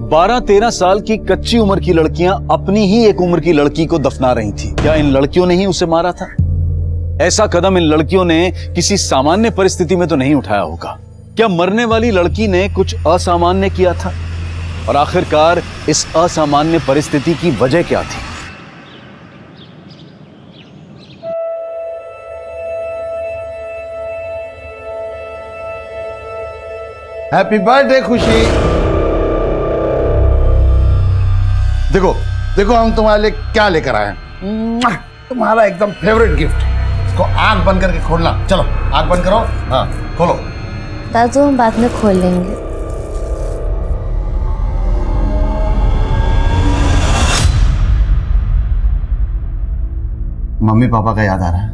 12-13 साल की कच्ची उम्र की लड़कियां अपनी ही एक उम्र की लड़की को दफना रही थी। क्या इन लड़कियों ने ही उसे मारा था? ऐसा कदम इन लड़कियों ने किसी सामान्य परिस्थिति में तो नहीं उठाया होगा। क्या मरने वाली लड़की ने कुछ असामान्य किया था? और आखिरकार इस असामान्य परिस्थिति की वजह क्या थी?
हैप्पी बर्थडे खुशी। देखो देखो हम तुम्हारे लिए क्या लेकर आए हैं। तुम्हारा एकदम फेवरेट गिफ्ट। इसको आंख बंद करके खोलना। चलो आंख बंद करो। हाँ खोलो।
दादू हम बाद में खोल लेंगे।
मम्मी पापा का याद आ रहा है?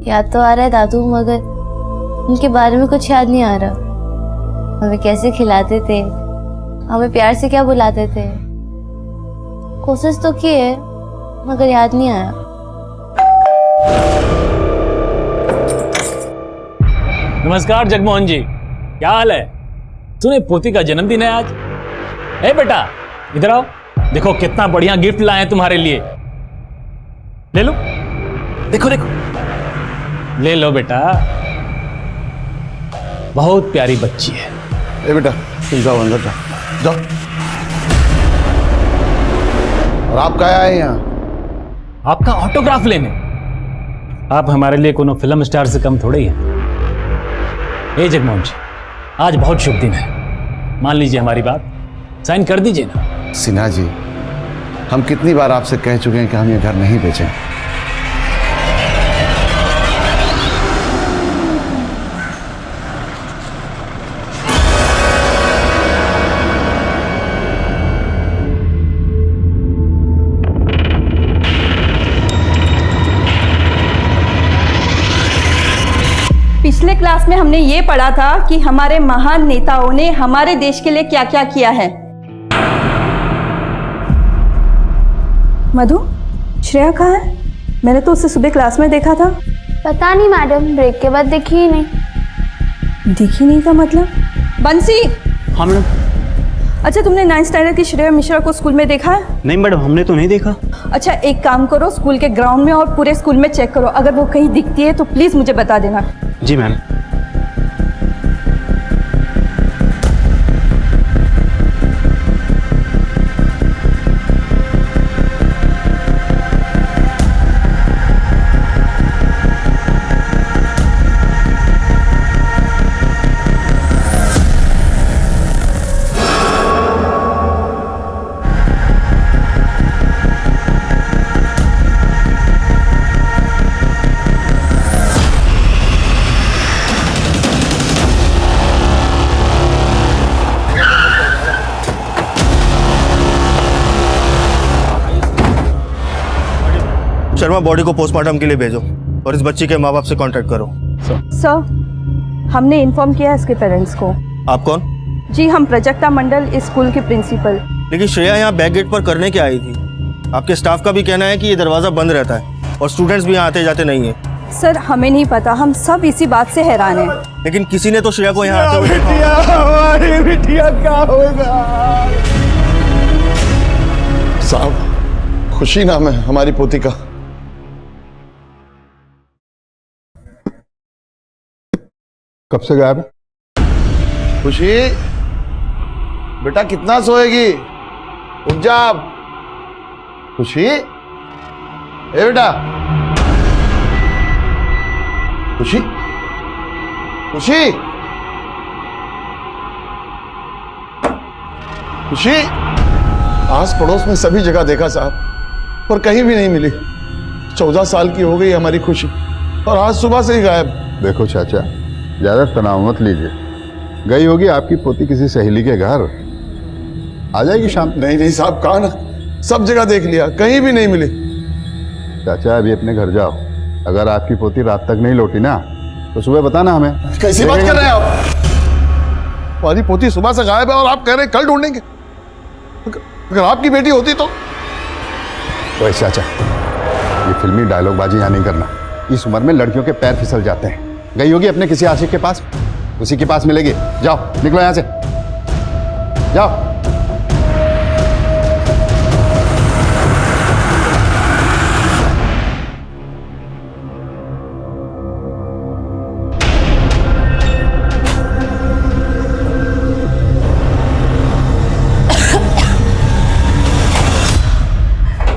याद तो आ रहा है दादू, मगर उनके बारे में कुछ याद नहीं आ रहा। हमें कैसे खिलाते थे, हमें प्यार से क्या बुलाते थे। कोशिश तो की है मगर याद नहीं आया।
नमस्कार जगमोहन जी, क्या हाल है? सुने पोती का जन्मदिन है आज। ए बेटा इधर आओ, देखो कितना बढ़िया गिफ्ट लाए हैं तुम्हारे लिए। ले लो, देखो देखो, ले लो बेटा। बहुत प्यारी बच्ची है।
ए बेटा तुम जाओ अंदर जाओ जाओ। और आप क्या आए यहाँ?
आपका ऑटोग्राफ लेने। आप हमारे लिए कोनो फिल्म स्टार से कम थोड़े ही हैं। ए जगमोहन जी, आज बहुत शुभ दिन है, मान लीजिए हमारी बात, साइन कर दीजिए ना।
सिन्हा जी, हम कितनी बार आपसे कह चुके हैं कि हम ये घर नहीं बेचें।
पिछले क्लास में हमने ये पढ़ा था कि हमारे महान नेताओं ने हमारे देश के लिए क्या क्या किया है। मधु, श्रेया कहाँ है? मैंने तो उसे सुबह क्लास में देखा था।
पता नहीं मैडम, ब्रेक के बाद दिखी ही नहीं।
दिखी नहीं का मतलब? बंसी।
हाँ मैडम।
अच्छा, तुमने 9th स्टैंडर्ड की श्रेया मिश्रा को स्कूल में देखा है?
नहीं मैडम, हमने तो नहीं देखा।
अच्छा, एक काम करो, स्कूल के ग्राउंड में और पूरे स्कूल में चेक करो, अगर वो कहीं दिखती है तो प्लीज मुझे बता देना।
जी मैम।
शर्मा, बॉडी को पोस्टमार्टम के लिए भेजो और इस बच्ची के माँ बाप से कांटेक्ट करो।
सर, हमने इन्फॉर्म किया इसके पेरेंट्स को।
आप कौन?
जी, हम प्रजक्ता मंडल, इस स्कूल के प्रिंसिपल।
लेकिन श्रेया यहाँ बैक गेट पर करने क्या आई थी? आपके स्टाफ का भी कहना है कि ये दरवाजा बंद रहता है और स्टूडेंट्स भी यहाँ आते जाते नहीं है।
सर, हमें नहीं पता, हम सब इसी बात से हैरान हैं।
लेकिन किसी ने तो श्रेया को यहाँ आते हुए देखा।
हमारी बिटिया क्या होगा?
साहब, खुशी नाम है हमारी पोती का। कब से गायब है? खुशी बेटा, कितना सोएगी? उठ जा। खुशी, ए बेटा, खुशी, खुशी, खुशी। आस पड़ोस में सभी जगह देखा साहब, पर कहीं भी नहीं मिली। 14 साल की हो गई हमारी खुशी और आज सुबह से ही गायब।
देखो चाचा, ज्यादा तनाव मत लीजिए, गई होगी आपकी पोती किसी सहेली के घर, आ जाएगी शाम।
नहीं नहीं साहब, कहा ना, सब जगह देख लिया, कहीं भी नहीं मिली।
चाचा अभी अपने घर जाओ, अगर आपकी पोती रात तक नहीं लौटी ना तो सुबह बताना हमें।
कैसी बात कर रहे हैं आप? हमारी पोती सुबह से गायब है और आप कह रहे हैं कल ढूंढेंगे। अगर आपकी बेटी होती तो।
ओए चाचा, ये फिल्मी डायलॉगबाजी यहाँ नहीं करना, इस उम्र में लड़कियों के पैर फिसल जाते हैं। गई होगी अपने किसी आशिक के पास, उसी के पास मिलेगी। जाओ, निकलो यहां से, जाओ।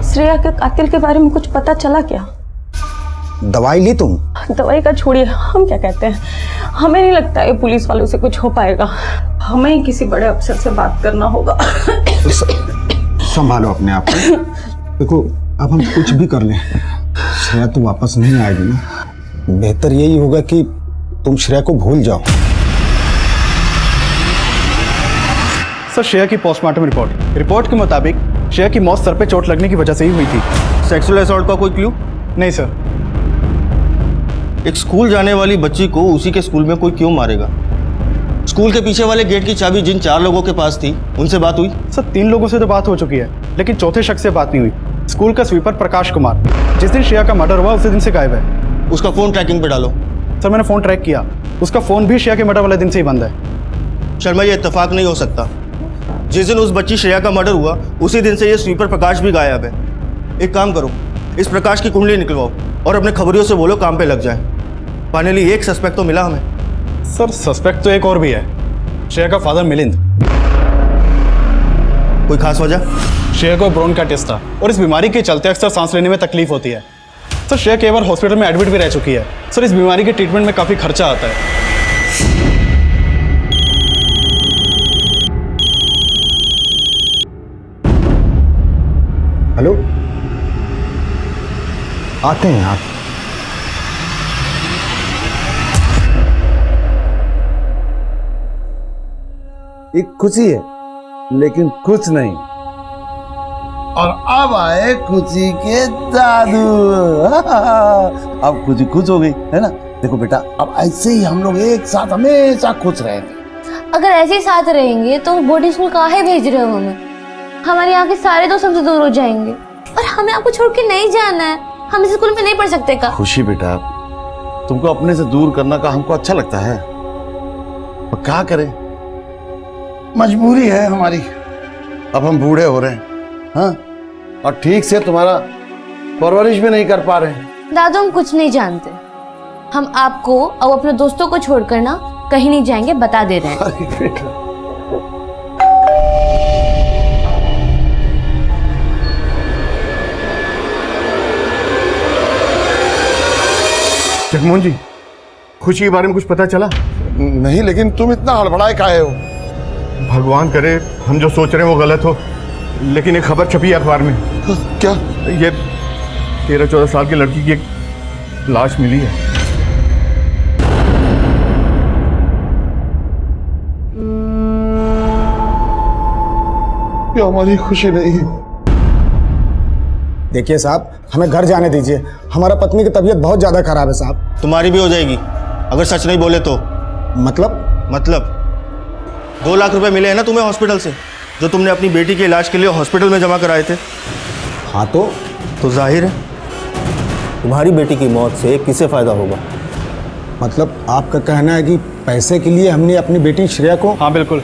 श्रेया के कातिल के बारे में कुछ पता चला क्या?
दवाई ली तुम?
दवाई का छोड़िए, हम क्या कहते हैं, हमें नहीं लगता है पुलिस वालों से कुछ हो पाएगा। हमें किसी बड़े अफसर से बात करना होगा।
संभालो अपने आप को। देखो, अब हम कुछ भी कर लें, श्रेया तो वापस नहीं आएगी ना। बेहतर यही होगा कि तुम श्रेया को भूल जाओ।
सर, श्रेया की पोस्टमार्टम रिपोर्ट के मुताबिक श्रेया की मौत सर पे चोट लगने की वजह से ही हुई थी।
सेक्सुअल असॉल्ट का कोई क्लू?
नहीं सर।
एक स्कूल जाने वाली बच्ची को उसी के स्कूल में कोई क्यों मारेगा? स्कूल के पीछे वाले गेट की चाबी जिन 4 लोगों के पास थी, उनसे बात हुई?
सर, 3 लोगों से तो बात हो चुकी है, लेकिन चौथे शख्स से बात नहीं हुई। स्कूल का स्वीपर प्रकाश कुमार, जिस दिन श्रेया का मर्डर हुआ उसी दिन से गायब है।
उसका फोन ट्रैकिंग पे डालो।
सर, मैंने फोन ट्रैक किया, उसका फोन भी श्रेया के मर्डर वाले दिन से ही बंद है।
शर्मा, ये इत्तेफाक नहीं हो सकता। जिस दिन उस बच्ची श्रेया का मर्डर हुआ उसी दिन से ये स्वीपर प्रकाश भी गायब है। एक काम करो, इस प्रकाश की कुंडली निकलवाओ और अपने खबरियों से बोलो काम पे लग जाए। फाइनली एक सस्पेक्ट तो मिला हमें।
सर सस्पेक्ट तो एक और भी है, श्रेया का फादर मिलिंद।
कोई खास वजह?
श्रेया को ब्रोन का टेस्ट था और इस बीमारी के चलते अक्सर सांस लेने में तकलीफ होती है। सर श्रेया कई बार हॉस्पिटल में एडमिट भी रह चुकी है। सर इस बीमारी के ट्रीटमेंट में काफ़ी खर्चा आता है।
हेलो, आते हैं आप।
एक खुशी है लेकिन कुछ नहीं। और अब आए खुशी के दादू। अब खुशी खुश हो गई है ना। देखो बेटा, अब ऐसे ही हम लोग एक साथ हमेशा खुश रहेंगे।
अगर ऐसे ही साथ रहेंगे तो बोर्डिंग स्कूल काहे भेज रहे हो हमें? हमारे यहाँ के सारे दोस्त हमसे दूर हो जाएंगे और हमें आपको छोड़ के नहीं जाना है। हम इस स्कूल में नहीं पढ़ सकते का?
खुशी बेटा, तुमको अपने से दूर करना का हमको अच्छा लगता है, पर क्या करें, मजबूरी है हमारी। अब हम बूढ़े हो रहे हैं, हाँ, और ठीक से तुम्हारा परवरिश भी नहीं कर पा रहे हैं।
दादू हम कुछ नहीं जानते। हम आपको और अपने दोस्तों को छोड़कर ना कहीं नहीं जाएंगे, बता दे रहे हैं।
अरे बेटा,
जगमोहन जी, खुशी के बारे में कुछ पता चला?
नहीं, लेकिन तुम इतना हड़बड़ाए काहे हो?
भगवान करे हम जो सोच रहे हैं वो गलत हो, लेकिन एक खबर छपी है अखबार में।
क्या?
ये 13-14 साल की लड़की की एक लाश मिली है।
ये हमारी खुशी नहीं है।
देखिए साहब, हमें घर जाने दीजिए। हमारा पत्नी की तबीयत बहुत ज्यादा खराब है साहब।
तुम्हारी भी हो जाएगी अगर सच नहीं बोले तो। मतलब 2 लाख रुपए मिले हैं ना तुम्हें हॉस्पिटल से, जो तुमने अपनी बेटी के इलाज के लिए हॉस्पिटल में जमा कराए थे।
हाँ
तो जाहिर है तुम्हारी बेटी की मौत से किसे फायदा होगा?
मतलब आपका कहना है कि पैसे के लिए हमने अपनी बेटी श्रेया को?
हाँ बिल्कुल,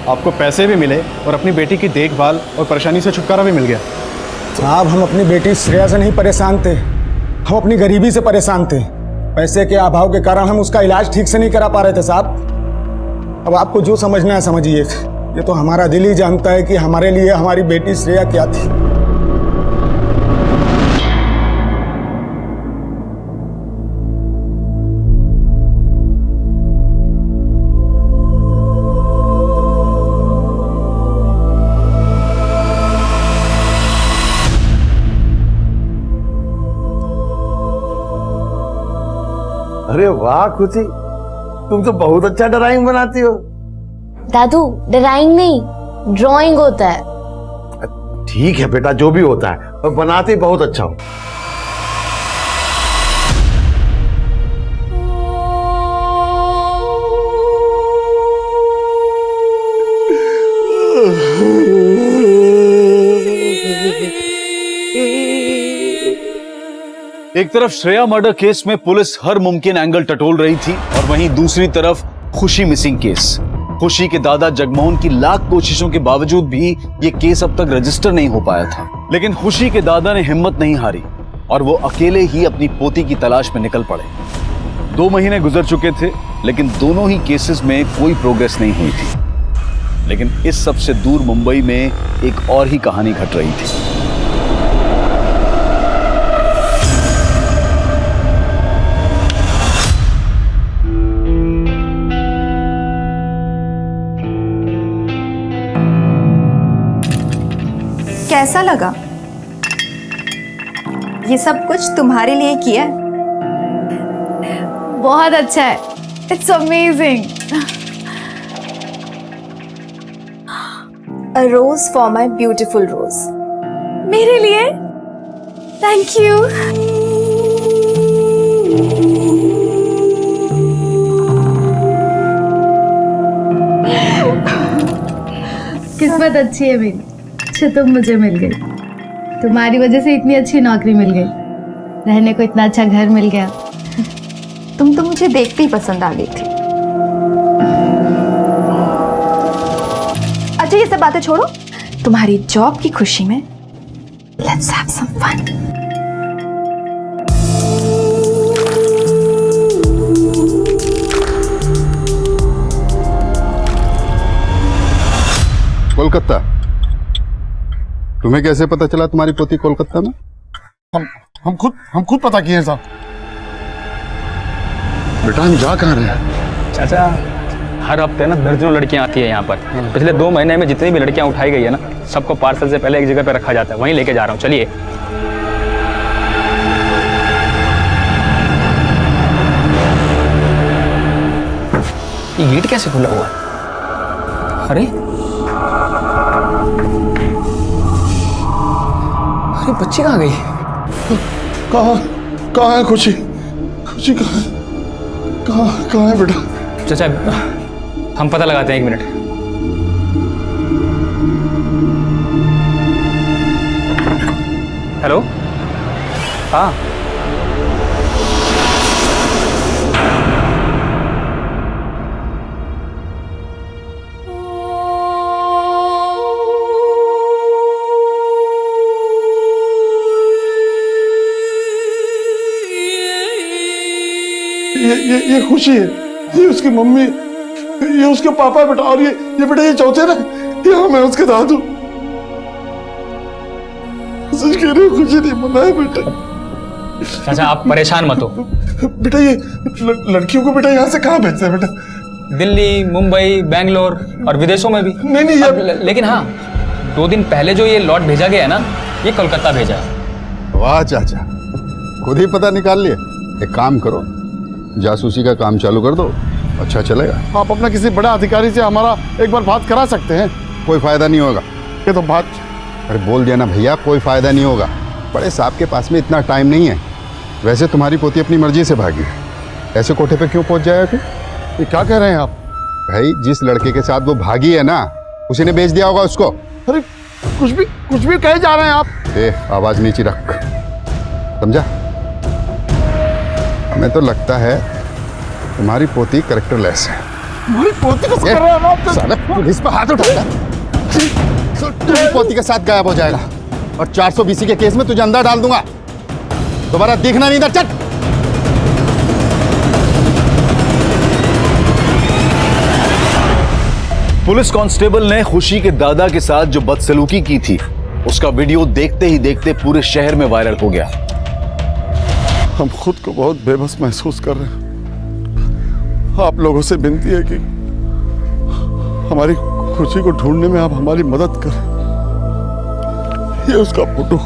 आपको पैसे भी मिले और अपनी बेटी की देखभाल और परेशानी से छुटकारा भी मिल गया।
साहब, हम अपनी बेटी श्रेया से नहीं परेशान थे, हम अपनी गरीबी से परेशान थे। पैसे के अभाव के कारण हम उसका इलाज ठीक से नहीं करा पा रहे थे साहब। अब आपको जो समझना है समझिए। ये तो हमारा दिल ही जानता है कि हमारे लिए हमारी बेटी श्रेया क्या थी।
अरे वाह खुशी, तुम तो बहुत अच्छा ड्राइंग बनाती हो।
दादू, ड्राइंग नहीं, ड्राइंग होता है।
ठीक है बेटा, जो भी होता है, पर बनाती बहुत अच्छा हो।
एक तरफ श्रेया मर्डर केस में पुलिस हर मुमकिन एंगल टटोल रही थी और वहीं दूसरी तरफ खुशी मिसिंग केस। खुशी के दादा जगमोहन की लाख कोशिशों के बावजूद भी ये केस अब तक रजिस्टर नहीं हो पाया था। लेकिन खुशी के दादा ने हिम्मत नहीं हारी और वो अकेले ही अपनी पोती की तलाश में निकल पड़े। 2 महीने गुजर चुके थे, लेकिन दोनों ही केसेस में कोई प्रोग्रेस नहीं हुई थी। लेकिन इस सब से दूर मुंबई में एक और ही कहानी घट रही थी।
कैसा लगा? ये सब कुछ तुम्हारे लिए किया?
बहुत अच्छा है, it's amazing.
A rose for my beautiful rose.
मेरे लिए? Thank you. किस्मत अच्छी है मेरी, अच्छा तुम मुझे मिल गई। तुम्हारी वजह से इतनी अच्छी नौकरी मिल गई, रहने को इतना अच्छा घर मिल गया।
तुम तो मुझे देखते ही पसंद आ गई थी। अच्छा ये सब बातें छोड़ो, तुम्हारी जॉब की खुशी में let's have some fun.
Kolkata? तुम्हें कैसे पता चला तुम्हारी पोती कोलकाता में?
हम खुद पता किए हैं साहब। बेटा हम जा कहाँ रहे हैं?
चाचा, हर हफ्ते ना दर्जनों लड़कियां आती है यहाँ पर। पिछले 2 महीने में जितनी भी लड़कियां उठाई गई है ना, सबको पार्सल से पहले एक जगह पे रखा जाता है, वहीं लेके जा रहा हूँ। चलिए। ये गेट कैसे खुला हुआ है? अरे अरे बच्ची कहाँ गई?
कहाँ है खुशी? खुशी कहाँ है बेटा?
चाचा हम पता लगाते हैं, 1 मिनट। हेलो, हाँ
ये खुशी है, ये उसकी मम्मी, ये उसके पापा बेटा, और ये बेटा ये चौथे ना, ये मैं उसके दादू। सच कह रहे हो, खुशी नहीं मना है बेटा।
चाचा आप परेशान मत हो।
बेटा ये लड़कियों को बेटा यहाँ से कहाँ भेजते हैं बेटा?
दिल्ली, मुंबई, बैंगलोर और विदेशों में भी।
नहीं
लेकिन हाँ, 2 दिन पहले जो ये लॉट भेजा गया है ना, ये कोलकाता भेजा है।
वाह चाचा, खुद ही पता निकाल लिए। एक काम करो, जासूसी का काम चालू कर दो, अच्छा चलेगा।
आप अपना किसी बड़ा अधिकारी से हमारा एक बार बात करा सकते हैं।
कोई फायदा नहीं होगा।
ये तो बात,
अरे बोल दिया ना भैया, कोई फायदा नहीं होगा। बड़े साहब के पास में इतना टाइम नहीं है। वैसे तुम्हारी पोती अपनी मर्जी से भागी है, ऐसे कोठे पे क्यों पहुंच जाएगा फिर?
ये क्या कह रहे हैं आप?
भाई जिस लड़के के साथ वो भागी है ना, उसी ने बेच दिया होगा उसको।
अरे कुछ भी कहे जा रहे हैं आप।
आवाज नीचे रख, समझा? हमें तो लगता है तुम्हारी पोती कैरेक्टरलेस है।
हमारी पोती को कर रहे हैं आप?
साला पुलिस पर हाथ उठाएगा तो तुम्हारी पोती के साथ गायब हो जाएगा, और 420 के केस में तुझे अंदर डाल दूंगा। दोबारा देखना नहीं था। चट।
पुलिस कांस्टेबल ने खुशी के दादा के साथ जो बदसलूकी की थी, उसका वीडियो देखते ही देखते पूरे शहर में वायरल हो गया।
हम खुद को बहुत बेबस महसूस कर रहे हैं। आप लोगों से विनती है कि हमारी खुशी को ढूंढने में आप हमारी मदद करें। ये उसका फोटो।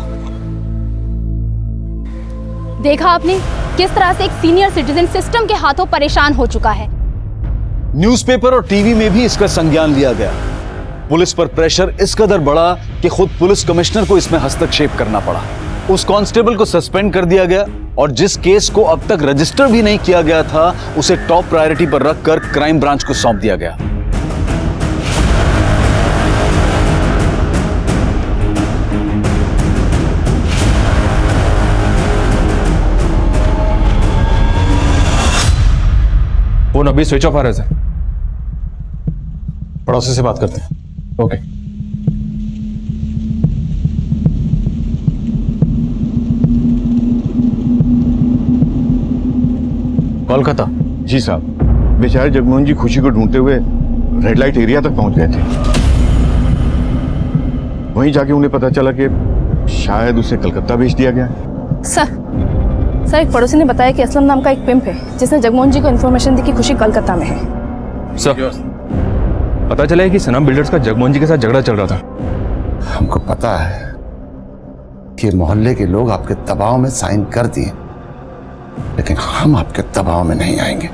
देखा आपने किस तरह से एक सीनियर सिटीजन सिस्टम के हाथों परेशान हो चुका है।
न्यूज़पेपर और टीवी में भी इसका संज्ञान लिया गया। पुलिस पर प्रेशर इस कदर बढ़ा कि खुद पुलिस कमिश्नर को इसमें हस्तक्षेप करना पड़ा। उस कांस्टेबल को सस्पेंड कर दिया गया, और जिस केस को अब तक रजिस्टर भी नहीं किया गया था, उसे टॉप प्रायोरिटी पर रखकर क्राइम ब्रांच को सौंप दिया गया।
फोन अभी स्विच ऑफ आ रहा है सर। पड़ोसी से बात करते हैं। ओके।
कोलकाता।
जी साहब, बेचारे जगमोहन जी खुशी को ढूंढते हुए रेड लाइट एरिया तक पहुंच गए थे। वहीं जाके उन्हें पता चला कि शायद उसे कलकत्ता भेज दिया गया।
सर एक पड़ोसी ने बताया कि असलम नाम का एक पिंप है जिसने जगमोहन जी को इन्फॉर्मेशन दी कि खुशी कलकत्ता में है।
सर पता चला है कि सनम बिल्डर्स का जगमोहन जी के साथ झगड़ा चल रहा था।
हमको पता है कि मोहल्ले के लोग आपके दबाव में साइन कर दिए, लेकिन हम आपके दबाव में नहीं आएंगे।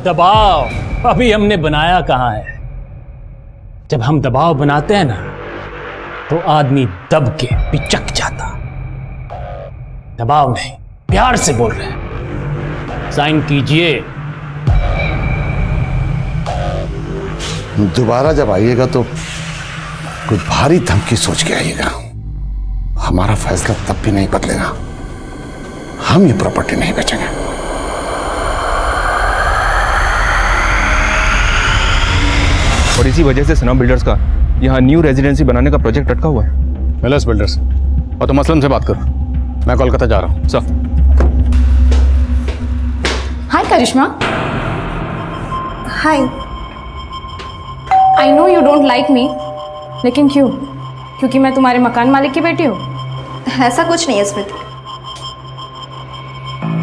दबाव अभी हमने बनाया कहाँ है। जब हम दबाव बनाते हैं ना, तो आदमी दब के पिचक जाता। दबाव नहीं, प्यार से बोल रहे हैं। साइन कीजिए।
दोबारा जब आइएगा तो कोई भारी धमकी सोच के आइएगा। हमारा फैसला तब भी नहीं बदलेगा। हम ये प्रॉपर्टी नहीं बेचेंगे।
और इसी वजह से सनम बिल्डर्स का यहाँ न्यू रेजिडेंसी बनाने का प्रोजेक्ट अटका हुआ है।
मिलर्स बिल्डर्स, और तुम असलम से बात करो। मैं कोलकाता जा रहा हूँ। Sir.
Hi Karishma.
Hi.
I know you don't like me,
लेकिन क्यों? क्योंकि मैं तुम्हारे मकान मालिक की बेटी हूँ?
ऐसा कुछ नहीं है स्मृति।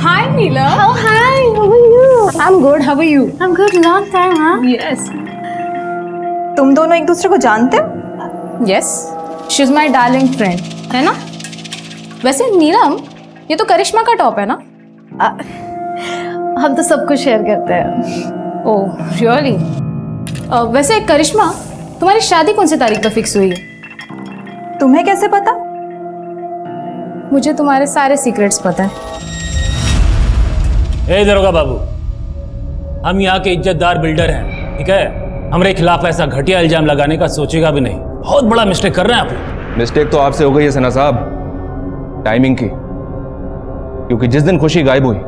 हाय नीला।
Oh hi, how are you?
I'm good. How are you?
I'm good. Long time, huh?
Yes.
तुम दोनों एक दूसरे को जानते हो?
Yes. She's my darling friend. है ना? वैसे नीलम, ये तो करिश्मा का टॉप है ना?
हम तो सब कुछ शेयर करते हैं।
Oh really? वैसे करिश्मा, तुम्हारी शादी कौन सी तारीख पर फिक्स हुई है?
तुम्हें कैसे पता?
मुझे तुम्हारे सारे सीक्रेट्स पता है।
ए दरोगा बाबू, हम यहाँ के इज्जतदार बिल्डर हैं, ठीक है? हमारे खिलाफ ऐसा घटिया इल्जाम लगाने का सोचेगा भी नहीं। बहुत बड़ा मिस्टेक कर रहे हैं आप।
मिस्टेक तो आपसे हो गई है सना साहब, टाइमिंग की। क्योंकि जिस दिन खुशी गायब हुई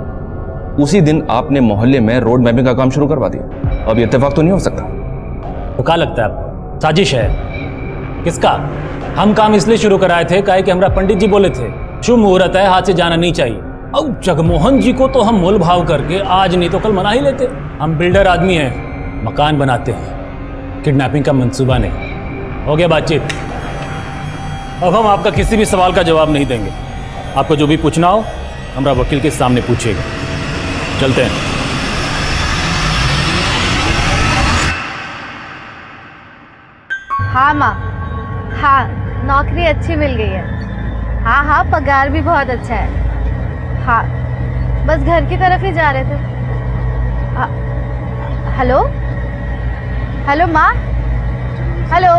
उसी दिन आपने मोहल्ले में रोड मैपिंग का काम शुरू करवा दिया। अब ये इत्तेफाक तो नहीं हो सकता।
तो क्या लगता है आपको साजिश है? किसका? हम काम इसलिए शुरू कराए थे काहे कि हमारा पंडित जी बोले थे शुभ मुहूर्त है, हाथ से जाना नहीं चाहिए। अब जगमोहन जी को तो हम मोल भाव करके आज नहीं तो कल मना ही लेते। हम बिल्डर आदमी हैं, मकान बनाते हैं, किडनैपिंग का मंसूबा नहीं। हो गया बातचीत। अब हम आपका किसी भी सवाल का जवाब नहीं देंगे। आपको जो भी पूछना हो हमारा वकील के सामने पूछिएगा। चलते हैं।
हाँ माँ, हाँ नौकरी अच्छी मिल गई है। हाँ हाँ पगार भी बहुत अच्छा है। हाँ बस घर की तरफ ही जा रहे थे। हेलो हेलो माँ, हेलो।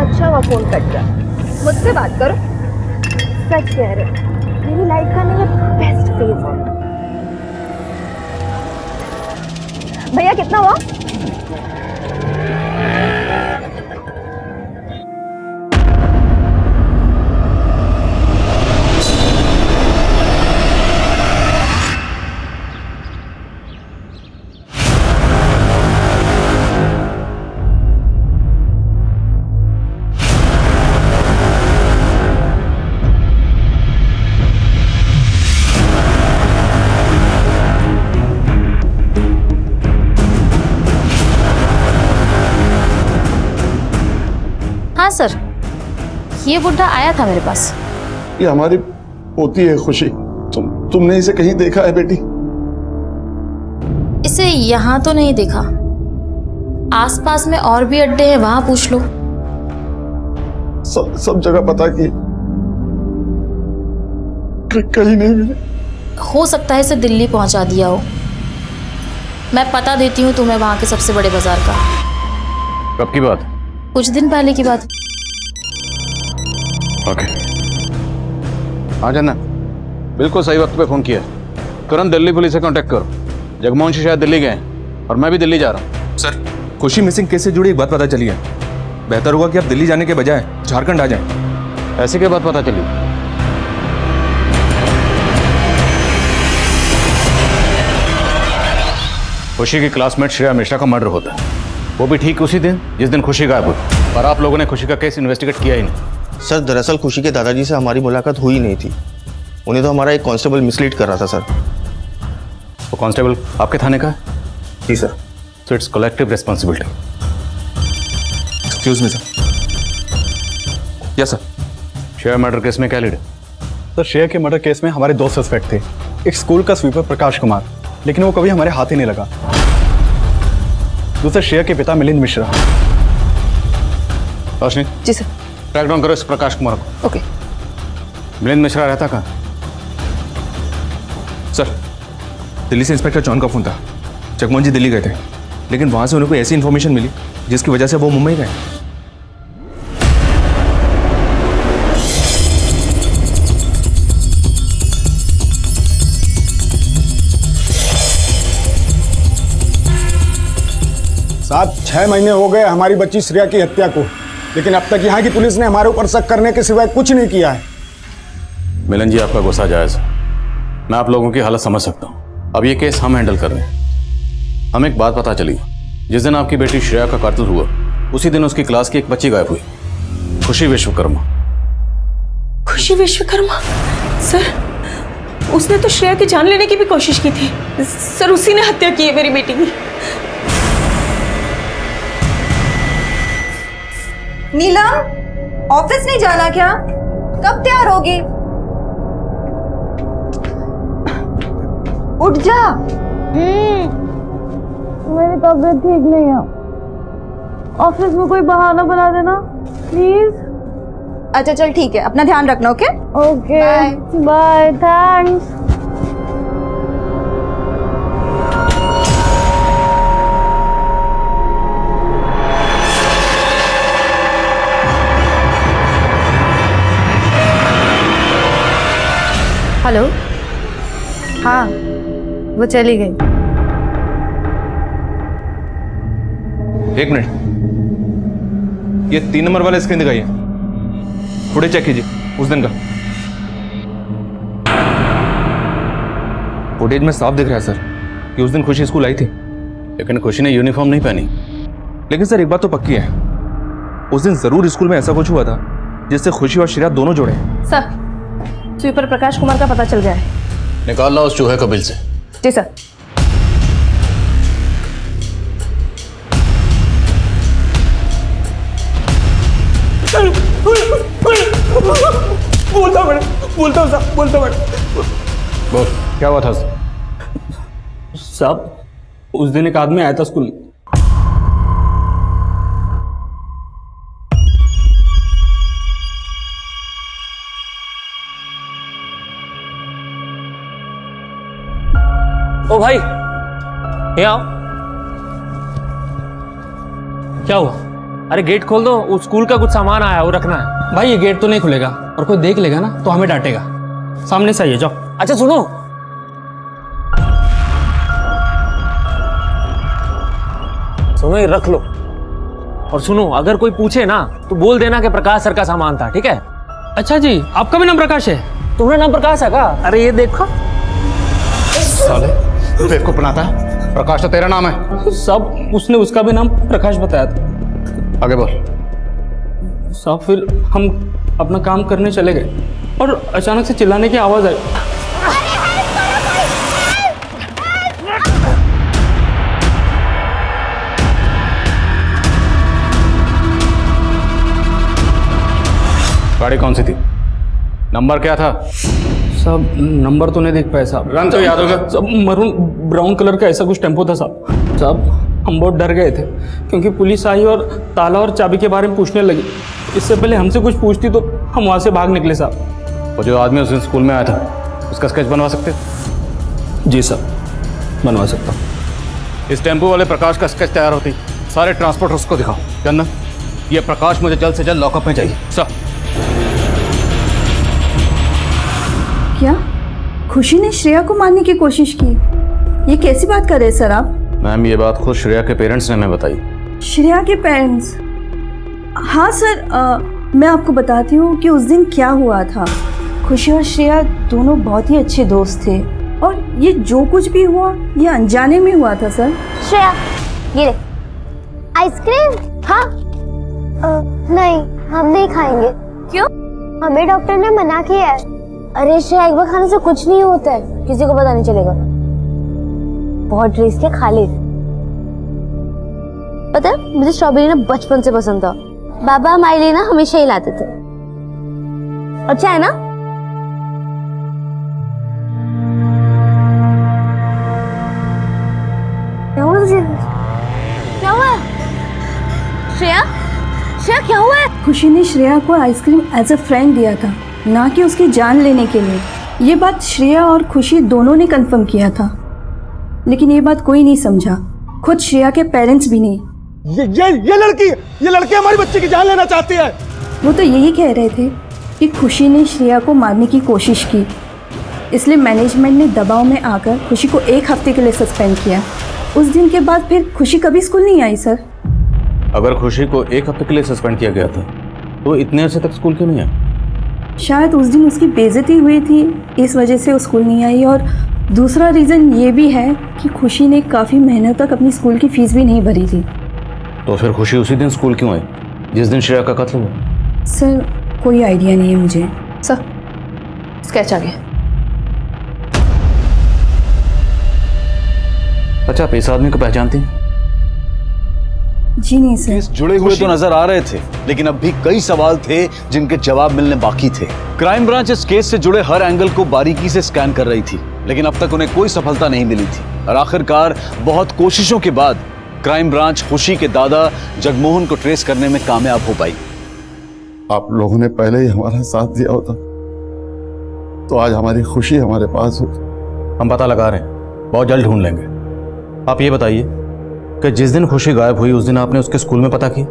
अच्छा वो फोन कट गया। मुझसे बात करो। सच कह रहे हो, मेरी लाइफ का नहीं ये बेस्ट फेज है। भैया कितना हुआ?
हाँ सर, ये बुढ़ा आया था मेरे पास।
ये हमारी पोती है खुशी। तुमने इसे कहीं देखा है बेटी?
इसे यहाँ तो नहीं देखा। आसपास में और भी अड्डे हैं, वहां पूछ लो।
सब जगह पता की कहीं नहीं मिले।
हो सकता है इसे दिल्ली पहुंचा दिया हो। मैं पता देती हूँ तुम्हें वहां के सबसे बड़े बाजार का।
कब की बात?
कुछ दिन पहले की बात।
ओके हाँ जाना, बिल्कुल सही वक्त पे फोन किया। तुरंत दिल्ली पुलिस से कांटेक्ट करो। जगमोहन जी शायद दिल्ली गए हैं और मैं भी दिल्ली जा रहा हूँ।
सर, खुशी मिसिंग केस से जुड़ी एक बात पता चली है। बेहतर होगा कि आप दिल्ली जाने के बजाय झारखंड आ जाएं।
ऐसी क्या बात पता चली? खुशी की क्लासमेट श्रेया मिश्रा का मर्डर होता है, वो भी ठीक उसी दिन जिस दिन खुशी गायब हुई। पर आप लोगों ने खुशी का केस इन्वेस्टिगेट किया ही नहीं।
सर दरअसल खुशी के दादाजी से हमारी मुलाकात हुई नहीं थी। उन्हें तो हमारा एक कांस्टेबल मिसलीड कर रहा था सर।
वो कांस्टेबल आपके थाने का है?
जी sir.
So it's collective responsibility.
Excuse me sir. Yes sir.
Shreya murder case में क्या लीड है?
सर श्रेया के मर्डर केस में हमारे दो सस्पेक्ट थे। एक स्कूल का स्वीपर प्रकाश कुमार, लेकिन वो कभी हमारे हाथ ही नहीं लगा। दूसरा श्रेया के पिता मिलिंद मिश्रा। रोशनी
जी सर।
ट्रैक डाउन करो इस प्रकाश कुमार को।
ओके।
मिलिंद मिश्रा रहता कहाँ?
सर, दिल्ली से इंस्पेक्टर चौन का फोन था। जगमोहन जी दिल्ली गए थे, लेकिन वहां से उन्हें कोई ऐसी इन्फॉर्मेशन मिली जिसकी वजह से वो मुंबई गए।
साहब 6 महीने हो गए हमारी बच्ची श्रेया की हत्या को, लेकिन अब तक यहाँ की पुलिस ने हमारे ऊपर शक करने के सिवाय कुछ नहीं किया है।
मिलन जी आपका गुस्सा जायज है, मैं आप लोगों की हालत समझ सकता हूँ। अब ये केस हम हैंडल कर रहे हैं। हमें एक बात पता चली, जिस दिन आपकी बेटी श्रेया का कातिल हुआ उसी दिन उसकी क्लास की एक बच्ची गायब हुई, खुशी विश्वकर्मा।
खुशी विश्वकर्मा? सर उसने तो श्रेया की जान लेने की भी कोशिश की थी। सर उसी ने हत्या की है मेरी बेटी की।
नीलम, ऑफिस नहीं जाना क्या? कब तैयार होगी? उठ जा।
मेरी तबीयत ठीक नहीं है, ऑफिस में कोई बहाना बना देना प्लीज।
अच्छा चल ठीक है, अपना ध्यान रखना। Okay
okay bye, thanks.
Hello, हाँ वो चली गई।
एक मिनट, ये 3 नंबर वाला स्क्रीन दिखाइए, फुटेज चेक कीजिए उस दिन का। फुटेज में साफ दिख रहा है सर कि उस दिन खुशी स्कूल आई थी,
लेकिन खुशी ने यूनिफॉर्म नहीं पहनी।
लेकिन सर एक बात तो पक्की है, उस दिन जरूर स्कूल में ऐसा कुछ हुआ था जिससे खुशी और श्रेया दोनों जुड़े।
सर, स्वीपर प्रकाश कुमार का पता चल गया है।
निकालना उस चूहे को बिल से।
जी सर।
बोलता हूँ
बोल, क्या हुआ था?
साहब, उस दिन एक आदमी आया था स्कूल में।
ओ भाई, ये आओ। क्या हुआ? अरे गेट खोल दो, उस स्कूल का कुछ सामान आया है, वो रखना है।
भाई ये गेट तो नहीं खुलेगा, और कोई देख लेगा ना तो हमें डांटेगा। सामने से आइए, जाओ।
अच्छा सुनो, ये रख लो। और सुनो, अगर कोई पूछे ना तो बोल देना कि प्रकाश सर का सामान था, ठीक है?
अच्छा जी, आपका भी नाम प्रकाश है?
तुम्हारा नाम प्रकाश है का? अरे ये देखो।
साले, तू बेवकूफ बनाता है। प्रकाश तो तेरा नाम है।
सब उसने उसका भी नाम प्रकाश बताया था।
आगे बोल।
साहब, फिर हम अपना काम करने चले गए और अचानक से चिल्लाने की आवाज आई।
गाड़ी कौन सी थी? नंबर क्या था?
सब नंबर तो नहीं देख पाए साहब।
रंग तो याद होगा?
सब मरून ब्राउन कलर का ऐसा कुछ टेम्पो था साहब। हम बहुत डर गए थे क्योंकि पुलिस आई और ताला और चाबी के बारे में पूछने लगी। इससे पहले हमसे कुछ पूछती तो हम वहाँ से भाग निकले साहब।
वो जो आदमी उस दिन स्कूल में आया था, उसका स्केच बनवा सकते हो?
जी सर, बनवा सकता हूँ।
इस टेम्पो वाले प्रकाश का स्केच तैयार होती, सारे ट्रांसपोर्टर्स को दिखाओ। जानना, ये प्रकाश मुझे जल्द से जल्द लॉकअप में चाहिए। सर।
क्या खुशी ने श्रेया को मारने की कोशिश की? ये कैसी बात कर रहे हैं सर आप?
मैम, ये बात खुद श्रेया के पेरेंट्स ने हमें बताई।
श्रेया के पेरेंट्स? हाँ सर, मैं आपको बताती हूँ कि उस दिन क्या हुआ था। खुशी और श्रेया दोनों बहुत ही अच्छे दोस्त थे और ये जो कुछ भी हुआ ये अनजाने में हुआ था सर।
श्रेया, ये ले आइसक्रीम। हाँ नहीं, हम नहीं खाएंगे। क्यों? हमें डॉक्टर ने मना किया है। अरे श्रेया, एक बार खाने से कुछ नहीं होता है, किसी को पता नहीं चलेगा। बहुत ड्रेस के खा ले। पता है, मुझे स्ट्रॉबेरी ना बचपन से पसंद था। बाबा हमारे लिए ना हमेशा ही लाते थे। अच्छा है ना? क्या हुआ तुझे? क्या हुआ? श्रेया, श्रेया क्या हुआ है?
खुशी ने श्रेया को आइसक्रीम एज अ फ्रेंड दिया था, ना कि उसकी जान लेने के लिए। ये बात श्रेया और खुशी दोनों ने कंफर्म किया था, लेकिन ये बात कोई नहीं समझा, खुद श्रेया के पेरेंट्स भी नहीं।
ये लड़की हमारी बच्चे की जान लेना चाहती है।
वो तो यही कह रहे थे कि खुशी ने श्रेया को मारने की कोशिश की, इसलिए मैनेजमेंट ने दबाव में आकर खुशी को 1 हफ्ते के लिए सस्पेंड किया। उस दिन के बाद फिर खुशी कभी स्कूल नहीं आई सर।
अगर खुशी को 1 हफ्ते के लिए सस्पेंड किया गया था तो इतने अर्से तक स्कूल क्यों नहीं आई?
शायद उस दिन उसकी बेइज्जती हुई थी, इस वजह से वो स्कूल नहीं आई। और दूसरा रीज़न ये भी है कि खुशी ने काफ़ी महीनों तक अपनी स्कूल की फीस भी नहीं भरी थी।
तो फिर खुशी उसी दिन स्कूल क्यों आई जिस दिन श्रेया का कत्ल हुआ?
सर कोई आइडिया नहीं है मुझे। सर स्केच आ गया।
अच्छा, आप इस आदमी को पहचानती हैं?
जी नहीं सर।
जुड़े हुए तो नजर आ रहे थे, लेकिन अब भी कई सवाल थे जिनके जवाब मिलने बाकी थे। क्राइम ब्रांच इस केस से जुड़े हर एंगल को बारीकी से स्कैन कर रही थी, लेकिन अब तक उन्हें कोई सफलता नहीं मिली थी। और आखिरकार बहुत कोशिशों के बाद क्राइम ब्रांच खुशी के दादा जगमोहन को ट्रेस करने में कामयाब हो पाई।
आप लोगों ने पहले ही हमारा साथ दिया होता तो आज हमारी खुशी हमारे पास हो।
हम पता लगा रहे हैं, बहुत जल्द ढूंढ लेंगे। आप ये बताइए कि जिस दिन खुशी गायब हुई उस दिन आपने उसके स्कूल में पता किया?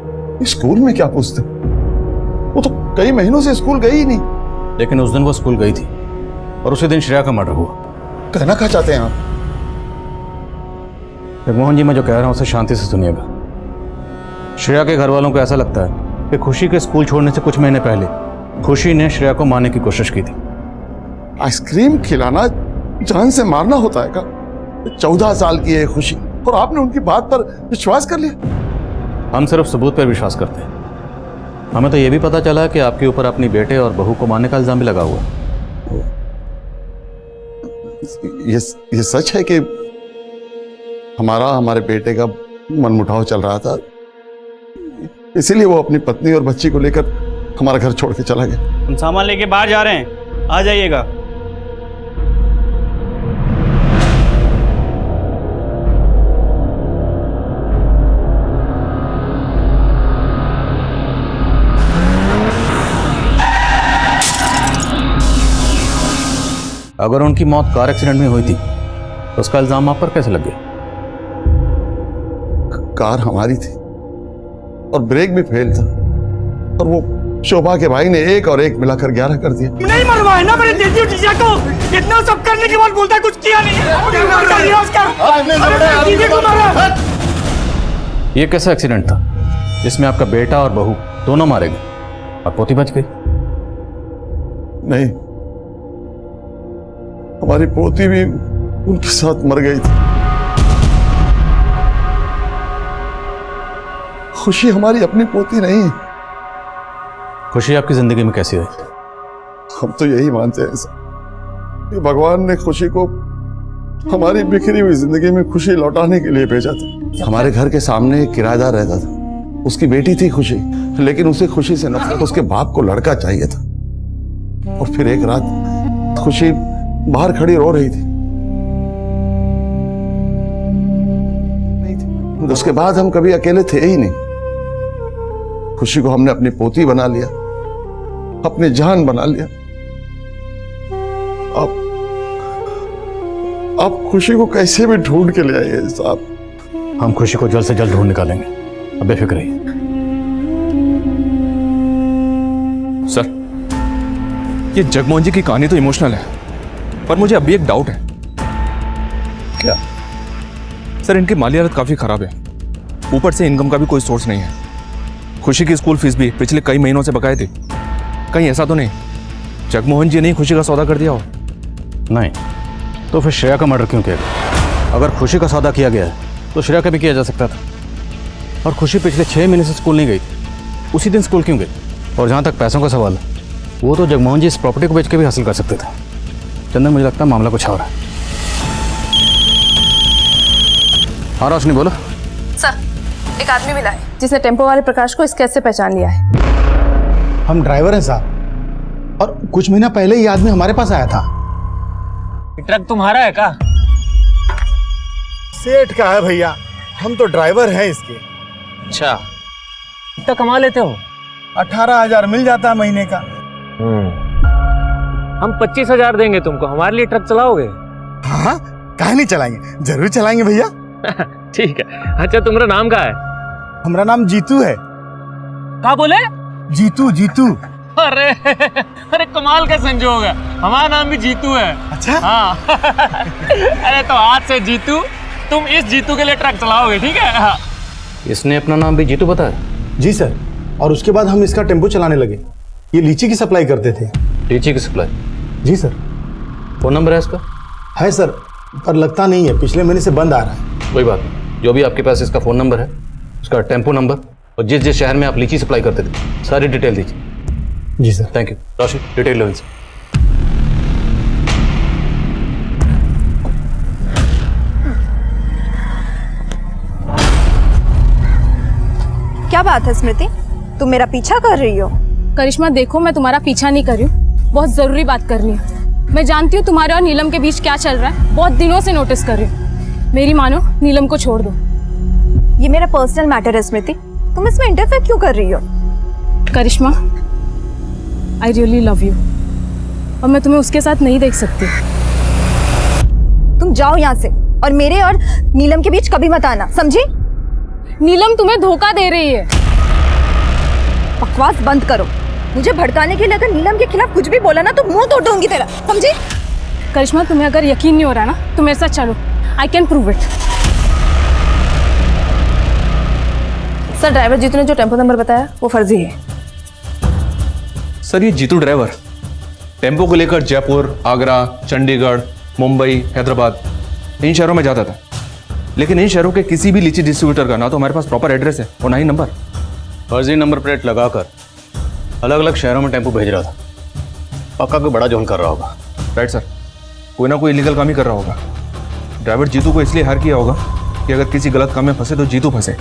स्कूल में क्या पूछते, वो तो कई महीनों से स्कूल गई ही नहीं।
लेकिन उस दिन वो स्कूल गई थी और उसी दिन श्रेया का मर्डर हुआ।
कहना क्या चाहते हैं आप?
जगमोहन जी, मैं जो कह रहा हूं उसे शांति से सुनिएगा। श्रेया के घर वालों को ऐसा लगता है कि खुशी के स्कूल छोड़ने से कुछ महीने पहले खुशी ने श्रेया को मारने की कोशिश की थी।
आइसक्रीम खिलाना जान से मारना होता है क्या? 14 साल की है खुशी और आपने उनकी बात पर विश्वास कर लिया?
हम सिर्फ सबूत पर विश्वास करते हैं। हमें तो यह भी पता चला कि आपके ऊपर अपनी बेटे और बहू को मारने का इल्जाम भी लगा हुआ है।
ये सच है कि हमारे बेटे का मनमुटाव चल रहा था, इसीलिए वो अपनी पत्नी और बच्ची को लेकर हमारा घर छोड़ के चला गया।
हम सामान लेके बाहर जा रहे हैं, आ जाइएगा।
अगर उनकी मौत कार एक्सीडेंट में हुई थी तो उसका इल्जाम आप पर कैसे लग गया?
कार हमारी थी और ब्रेक भी फेल था और वो शोभा के भाई ने एक और एक मिलाकर 11 कर दिया।
नहीं मरवाए ना मेरे जीजा को, इतना सब करने के बाद बोलता है कुछ किया नहीं है।
ये कैसा एक्सीडेंट था जिसमें आपका बेटा और बहू दोनों मारे गए और पोती बच गई?
नहीं, हमारी पोती भी उनके साथ मर गई थी। खुशी हमारी अपनी पोती नहीं है।
खुशी आपकी जिंदगी में कैसी आई?
हम तो यही मानते हैं सर कि भगवान ने खुशी को हमारी बिखरी हुई जिंदगी में खुशी लौटाने के लिए भेजा था। हमारे घर के सामने एक किराएदार रहता था, उसकी बेटी थी खुशी, लेकिन उसे खुशी से नफरत, उसके बाप को लड़का चाहिए था। और फिर एक रात खुशी बाहर खड़ी रो रही थी। उसके बाद हम कभी अकेले थे ही नहीं। खुशी को हमने अपनी पोती बना लिया, अपनी जान बना लिया। आप खुशी को कैसे भी ढूंढ के ले आइए साहब।
हम खुशी को जल्द से जल्द ढूंढ निकालेंगे, अब बेफिक्र रहिए।
सर, ये जगमोहन जी की कहानी तो इमोशनल है, पर मुझे अभी एक डाउट है।
क्या?
सर, इनकी माली हालत काफी खराब है, ऊपर से इनकम का भी कोई सोर्स नहीं है। खुशी की स्कूल फीस भी पिछले कई महीनों से बकाए थे। कहीं ऐसा तो नहीं जगमोहन जी ने खुशी का सौदा कर दिया हो?
नहीं, तो फिर श्रेया का मर्डर क्यों किया गया? अगर खुशी का सौदा किया गया है तो श्रेया का भी किया जा सकता था। और खुशी पिछले 6 महीने से स्कूल नहीं गई, उसी दिन स्कूल क्यों गई? और जहाँ तक पैसों का सवाल है, वो तो जगमोहन जी इस प्रॉपर्टी को बेच के भी हासिल कर सकते थे। चंदन, मुझे लगता है मामला कुछ और है। हाँ रोशनी, बोलो।
सर, एक आदमी मिला है जिसने टेम्पो वाले प्रकाश को स्केच से पहचान लिया है।
हम ड्राइवर हैं साहब, और कुछ महीना पहले ये आदमी हमारे पास आया था।
ट्रक तुम्हारा है का?
सेठ का है भैया, हम तो ड्राइवर हैं इसके।
अच्छा, कितना कमा लेते हो?
18,000 मिल जाता है महीने का।
हम 25,000 देंगे तुमको, हमारे लिए ट्रक चलाओगे?
हाँ, काहे नहीं चलाएंगे, जरूर चलाएंगे भैया।
ठीक है। अच्छा, तुम्हारा नाम क्या है?
हमारा नाम जीतू है।
क्या बोले?
जीतू। जीतू।
अरे अरे कमाल का संजोग है, हमारा नाम भी जीतू है।
अच्छा?
हाँ। अरे तो आज से जीतू, तुम इस जीतू के लिए ट्रक चलाओगे, ठीक है? हाँ।
इसने अपना नाम भी जीतू बताया?
जी सर, और उसके बाद हम इसका टेम्पो चलाने लगे। ये लीची की सप्लाई करते थे।
लीची की सप्लाई?
जी सर।
फोन नंबर है इसका?
है सर, पर लगता नहीं है, पिछले महीने से बंद आ रहा है।
कोई बात नहीं, जो भी आपके पास इसका फ़ोन नंबर है, उसका टेम्पो नंबर और जिस जिस शहर में आप लीची सप्लाई करते थे, सारी डिटेल दीजिए।
जी sir.
Thank you. Roshi, detail लो इनसे।
क्या बात है स्मृति, तुम मेरा पीछा कर रही हो?
करिश्मा देखो, मैं तुम्हारा पीछा नहीं कर रही हूँ, बहुत जरूरी बात करनी है। मैं जानती हूँ तुम्हारे और नीलम के बीच क्या चल रहा है, बहुत दिनों से नोटिस कर रही हूँ। मेरी मानो, नीलम को छोड़ दो।
ये मेरा पर्सनल मैटर है स्मृति, तुम इसमें इंटरफेयर क्यों कर रही हो?
करिश्मा, आई रियली लव यू और मैं तुम्हें उसके साथ नहीं देख सकती।
तुम जाओ यहाँ से और मेरे और नीलम के बीच कभी मत आना, समझी?
नीलम तुम्हें धोखा दे रही है।
बकवास बंद करो। मुझे भड़काने के लिए अगर नीलम के खिलाफ कुछ भी बोला ना तो मुंह तोड़ दूंगी तेरा, समझी?
करिश्मा, तुम्हें अगर यकीन नहीं हो रहा ना तो मेरे साथ चलो, I can prove it.
Sir, driver Jeetu ने जो टेम्पो नंबर बताया वो फर्जी है।
सर, ये जीतू ड्राइवर टेम्पो को लेकर जयपुर, आगरा, चंडीगढ़, मुंबई, हैदराबाद इन शहरों में जाता था, लेकिन इन शहरों के किसी भी लीची डिस्ट्रीब्यूटर का ना तो हमारे पास प्रॉपर एड्रेस है और ना ही नंबर।
फर्जी नंबर प्लेट लगाकर अलग अलग शहरों में टेम्पो भेज रहा था। पक्का कोई बड़ा जोन कर रहा होगा।
राइट सर, कोई ना कोई इलीगल काम ही कर रहा होगा। ड्राइवर जीतू को इसलिए हायर किया होगा कि अगर किसी गलत काम में फंसे तो जीतू फंसे।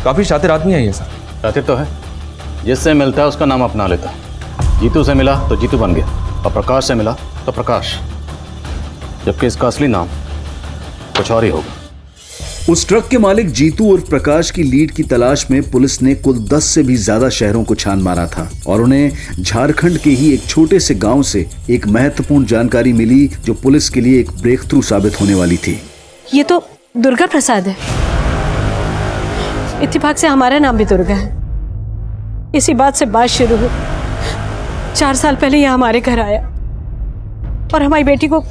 काफ़ी शातिर आदमी है ये सर।
शातिर तो है, जिससे मिलता है उसका नाम अपना लेता। जीतू से मिला तो जीतू बन गया और प्रकाश से मिला तो प्रकाश, जबकि इसका असली नाम कुछ और ही होगा।
उस ट्रक के मालिक जीतू और प्रकाश की लीड की तलाश में पुलिस ने कुल 10 से भी ज्यादा शहरों को छान मारा था और उन्हें झारखंड के ही एक छोटे से गांव से एक महत्वपूर्ण जानकारी मिली जो पुलिस के लिए एक ब्रेक थ्रू साबित होने वाली थी।
ये तो दुर्गा प्रसाद है। इत्तेफाक से हमारा नाम भी दुर्गा है। इसी बात से बात शुरू हुई। 4 साल पहले यह हमारे घर आया और हमारी बेटी को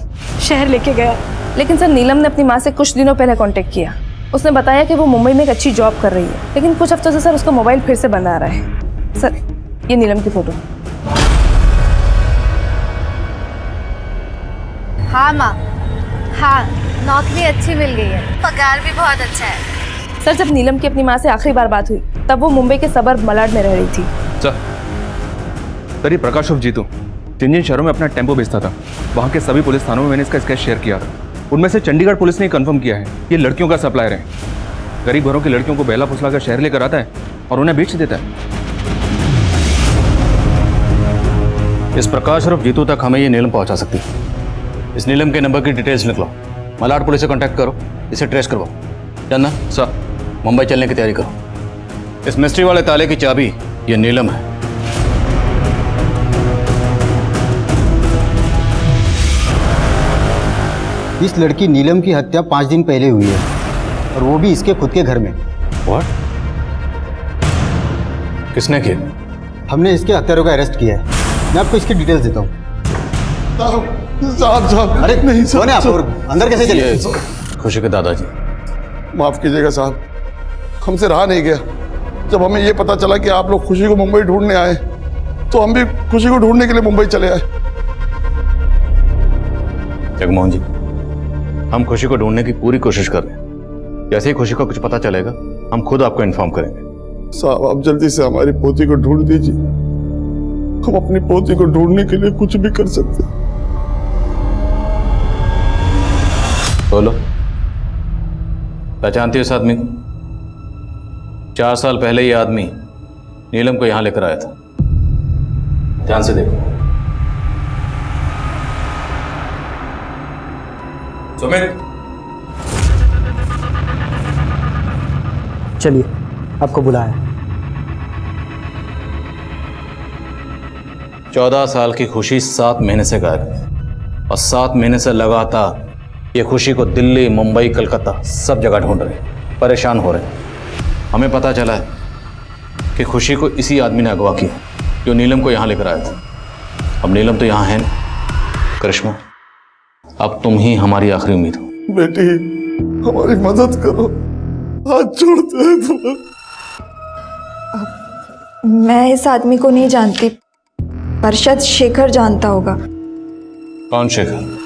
शहर लेके गया।
लेकिन सर, नीलम ने अपनी माँ से कुछ दिनों पहले कांटेक्ट किया। उसने बताया कि वो मुंबई में एक अच्छी जॉब कर रही है, लेकिन कुछ हफ्तों से सर उसका मोबाइल फिर से बंद आ रहा है। सर, ये नीलम की फोटो।
हाँ माँ, हाँ, नौकरी अच्छी मिल गई है, पगार भी बहुत अच्छा है।
सर, जब नीलम की अपनी माँ से आखिरी बार बात हुई तब वो मुंबई के सबर्ब मलाड में रह रही थी।
सर, ये प्रकाश और जीतू जिन शहरों में अपना टेम्पो बेचता था, वहाँ के सभी पुलिस थानों में मैंने इसका स्केच शेयर किया था। उनमें से चंडीगढ़ पुलिस ने कंफर्म किया है ये लड़कियों का सप्लायर है। गरीब घरों की लड़कियों को बहला फुसला कर शहर लेकर आता है और उन्हें बेच देता है।
इस प्रकाश और जीतू तक हमें ये नीलम पहुंचा सकती है। इस नीलम के नंबर की डिटेल्स निकलो, मलाड पुलिस से कांटेक्ट करो, इसे ट्रेस करवाओ। जानना
सर,
मुंबई चलने की तैयारी करो। इस मिस्ट्री वाले ताले की चाबी ये नीलम है।
इस लड़की नीलम की हत्या 5 दिन पहले हुई है और वो भी इसके खुद के घर में।
What? किसने किया?
हमने इसके हत्यारों का अरेस्ट किया है। मैं आपको इसकी डिटेल्स देता हूँ।
अरे नहीं सर,
कौन है आप और अंदर कैसे चले?
खुशी के दादाजी।
माफ कीजिएगा साहब, हमसे रहा नहीं गया। जब हमें ये पता चला कि आप लोग खुशी को मुंबई ढूंढने आए तो हम भी खुशी को ढूंढने के लिए मुंबई चले आए।
जगमोहन जी, हम खुशी को ढूंढने की पूरी कोशिश कर रहे हैं। जैसे ही खुशी को कुछ पता चलेगा हम खुद आपको इन्फॉर्म करेंगे।
साहब, आप जल्दी से हमारी पोती को ढूंढ दीजिए। हम अपनी पोती को ढूंढने के लिए कुछ भी कर सकते हैं।
बोलो, पहचानती हो इस आदमी को? 4 साल पहले ये आदमी नीलम को यहां लेकर आया था। ध्यान से देखो।
सुमित,
चलिए, आपको बुलाया।
14 साल की खुशी 7 महीने से गायब है और 7 महीने से लगातार ये खुशी को दिल्ली, मुंबई, कलकत्ता सब जगह ढूंढ रहे, परेशान हो रहे। हमें पता चला है कि खुशी को इसी आदमी ने अगवा किया जो नीलम को यहाँ लेकर आया था। अब नीलम तो यहाँ है ना। करिश्मा, अब तुम ही हमारी आखिरी उम्मीद हो।
बेटी, हमारी मदद करो, हाथ जोड़ते हैं तुम्हें।
मैं इस आदमी को नहीं जानती, पर शायद शेखर जानता होगा।
कौन शेखर?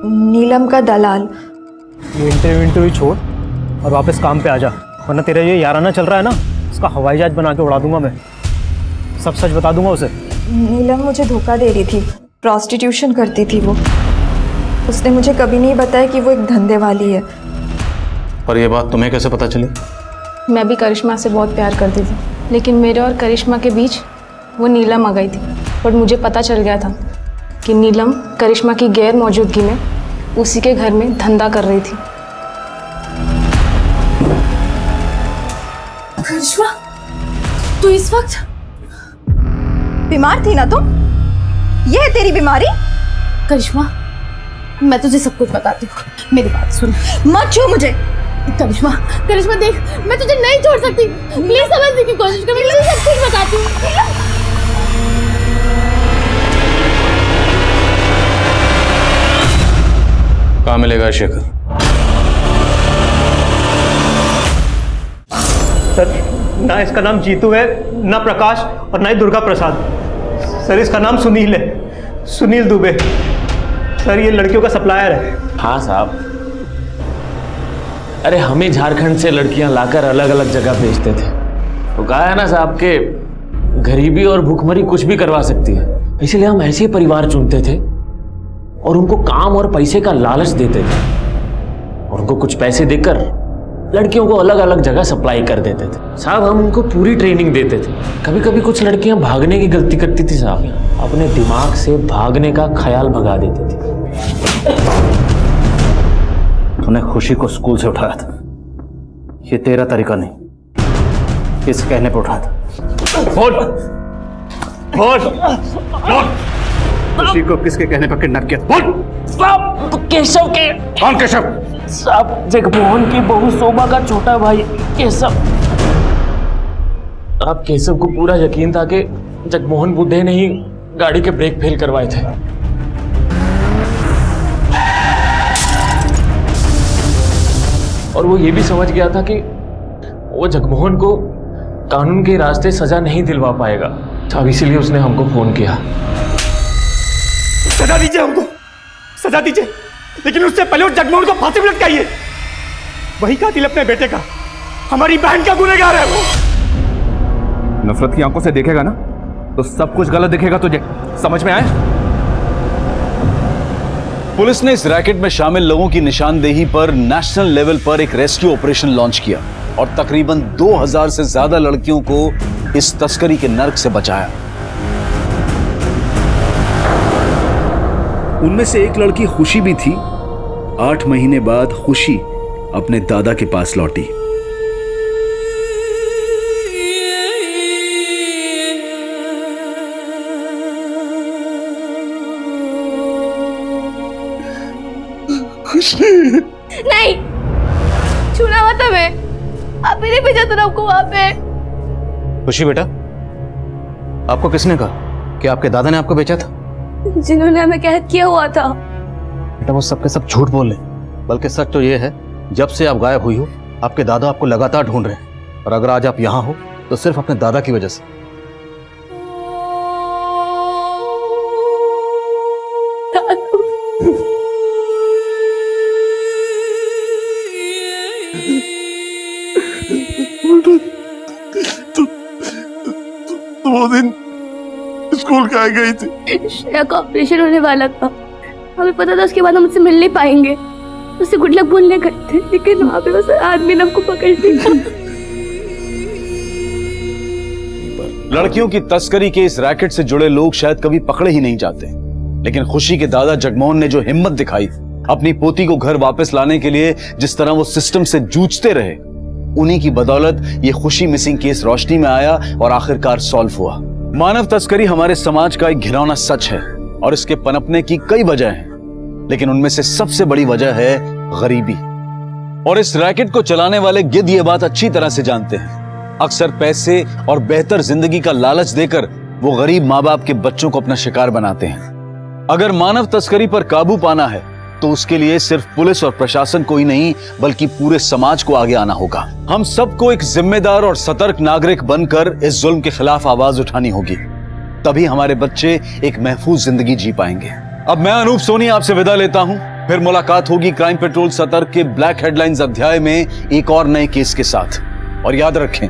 नीलम का दलाल।
ये इंटरव्यू छोड़ और वापस काम पे आ जा, वरना तेरा ये याराना चल रहा है ना, उसका हवाई जहाज बना के उड़ा दूंगा मैं। सब सच बता दूंगा उसे।
नीलम मुझे धोखा दे रही थी, प्रॉस्टिट्यूशन करती थी वो। उसने मुझे कभी नहीं बताया कि वो एक धंधे वाली है।
पर यह बात तुम्हें कैसे पता चली?
मैं भी करिश्मा से बहुत प्यार करती थी, लेकिन मेरे और करिश्मा के बीच वो नीलम आ गई थी। और मुझे पता चल गया था कि नीलम करिश्मा की गैर मौजूदगी में उसी के घर में धंधा कर रही थी।
करिश्मा, तू इस वक्त बीमार थी ना तुम? ये है तेरी बीमारी?
करिश्मा, मैं तुझे सब कुछ बताती हूँ, मेरी बात सुन।
मत छू मुझे।
करिश्मा, करिश्मा देख, मैं तुझे नहीं छोड़ सकती, प्लीज समझने की कोशिश कर, मैं तुझे सब कुछ बताती हूँ।
कहाँ मिलेगा शेखर?
सर, ना इसका नाम जीतू है, ना प्रकाश और ना ही दुर्गा प्रसाद। सर, इसका नाम सुनील है, सुनील दुबे। सर, ये लड़कियों का सप्लायर है।
हाँ साहब, अरे हमें झारखंड से लड़कियां लाकर अलग अलग जगह भेजते थे। तो कहा है ना साहब के गरीबी और भूखमरी कुछ भी करवा सकती है, इसलिए हम ऐसे परिवार चुनते थे और उनको काम और पैसे का लालच देते थे और उनको कुछ पैसे देकर लड़कियों को अलग अलग जगह सप्लाई कर देते थे। साहब, हम उनको पूरी ट्रेनिंग देते थे। कभी कभी कुछ लड़कियां भागने की गलती करती थी साहब, अपने दिमाग से भागने का ख्याल भगा देती थी।
तूने खुशी को स्कूल से उठाया था, ये तेरा तरीका नहीं, किस कहने पर उठाया था?
बोल बोल बोल।
खुशी को किसके कहने पर किडनैप किया? बोल।
साहब, तो केशव के।
कौन केशव?
साहब, जगमोहन की बहू शोभा का छोटा भाई केशव। आप केशव को पूरा यकीन था कि जगमोहन बुड्ढे ने ही गाड़ी के ब्रेक फेल करवाए थे। और वो ये भी समझ गया था कि वो जगमोहन को कानून के रास्ते सजा नहीं दिलवा पाएगा। अब इसीलिए उसने हमको फोन किया।
सजा दीजिए हमको, सजा दीजिए, लेकिन उससे पहले उस जगमोहन को फांसी पे लटकाइए। वही कातिल अपने बेटे का, हमारी बहन का गुनहगार है वो।
नफरत की आंखों से देखेगा ना तो सब कुछ गलत दिखेगा तुझे, समझ में आए?
पुलिस ने इस रैकेट में शामिल लोगों की निशानदेही पर नेशनल लेवल पर एक रेस्क्यू ऑपरेशन लॉन्च किया और तकरीबन 2000 से ज्यादा लड़कियों को इस तस्करी के नर्क से बचाया।
उनमें से एक लड़की खुशी भी थी। 8 महीने बाद खुशी अपने दादा के पास लौटी।
नहीं, छूना मत हमें, आप ही नहीं भेजा था आपको वहां पे।
खुशी बेटा, आपको किसने कहा कि आपके दादा ने आपको बेचा था?
जिन्होंने हमें कैद किया हुआ था।
बेटा, वो सब के सब झूठ बोल रहे, बल्कि सच तो ये है जब से आप गायब हुई हो आपके दादा आपको लगातार ढूंढ रहे हैं, और अगर आज आप यहाँ हो तो सिर्फ अपने दादा की वजह से।
वो दिन स्कूल काहे गई थी?
श्रेया का ऑपरेशन होने वाला था, हमें पता था उसके बाद हम उससे मिल नहीं पाएंगे। उससे गुड लक बोलने गए थे, लेकिन वहां पे उस आदमी ने हमको पकड़ लिया।
लड़कियों की तस्करी के इस रैकेट से जुड़े लोग शायद कभी पकड़े ही नहीं जाते, लेकिन खुशी के दादा जगमोहन ने जो हिम्मत दिखाई, अपनी पोती को घर वापस लाने के लिए जिस तरह वो सिस्टम से जूझते रहे, उन्हीं की बदौलत ये खुशी मिसिंग केस रोशनी में आया और आखिरकार सॉल्व हुआ। मानव तस्करी हमारे समाज का एक घिनौना सच है और इसके पनपने की कई वजह हैं, लेकिन उनमें से सबसे बड़ी वजह है गरीबी। और इस रैकेट को चलाने वाले गिद्ध ये बात अच्छी तरह से जानते हैं। अक्सर पैसे और बेहतर जिंदगी का लालच देकर वो गरीब माँ बाप के बच्चों को अपना शिकार बनाते हैं। अगर मानव तस्करी पर काबू पाना है तो उसके लिए सिर्फ पुलिस और प्रशासन को ही नहीं बल्कि पूरे समाज को आगे आना होगा। हम सबको एक जिम्मेदार और सतर्क नागरिक बनकर इस जुल्म के खिलाफ आवाज उठानी होगी, तभी हमारे बच्चे एक महफूज जिंदगी जी पाएंगे। अब मैं अनूप सोनी आपसे विदा लेता हूं, फिर मुलाकात होगी क्राइम पेट्रोल सतर्क के ब्लैक हेडलाइंस अध्याय में एक और नए केस के साथ। और याद रखें,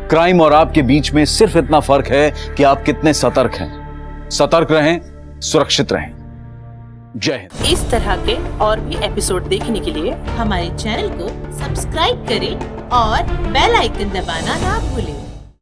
क्राइम और आपके बीच में सिर्फ इतना फर्क है कि आप कितने सतर्क हैं। सतर्क रहें, सुरक्षित रहें। जय हिंद।
इस तरह के और भी एपिसोड देखने के लिए हमारे चैनल को सब्सक्राइब करें और बेल आइकन दबाना ना भूलें।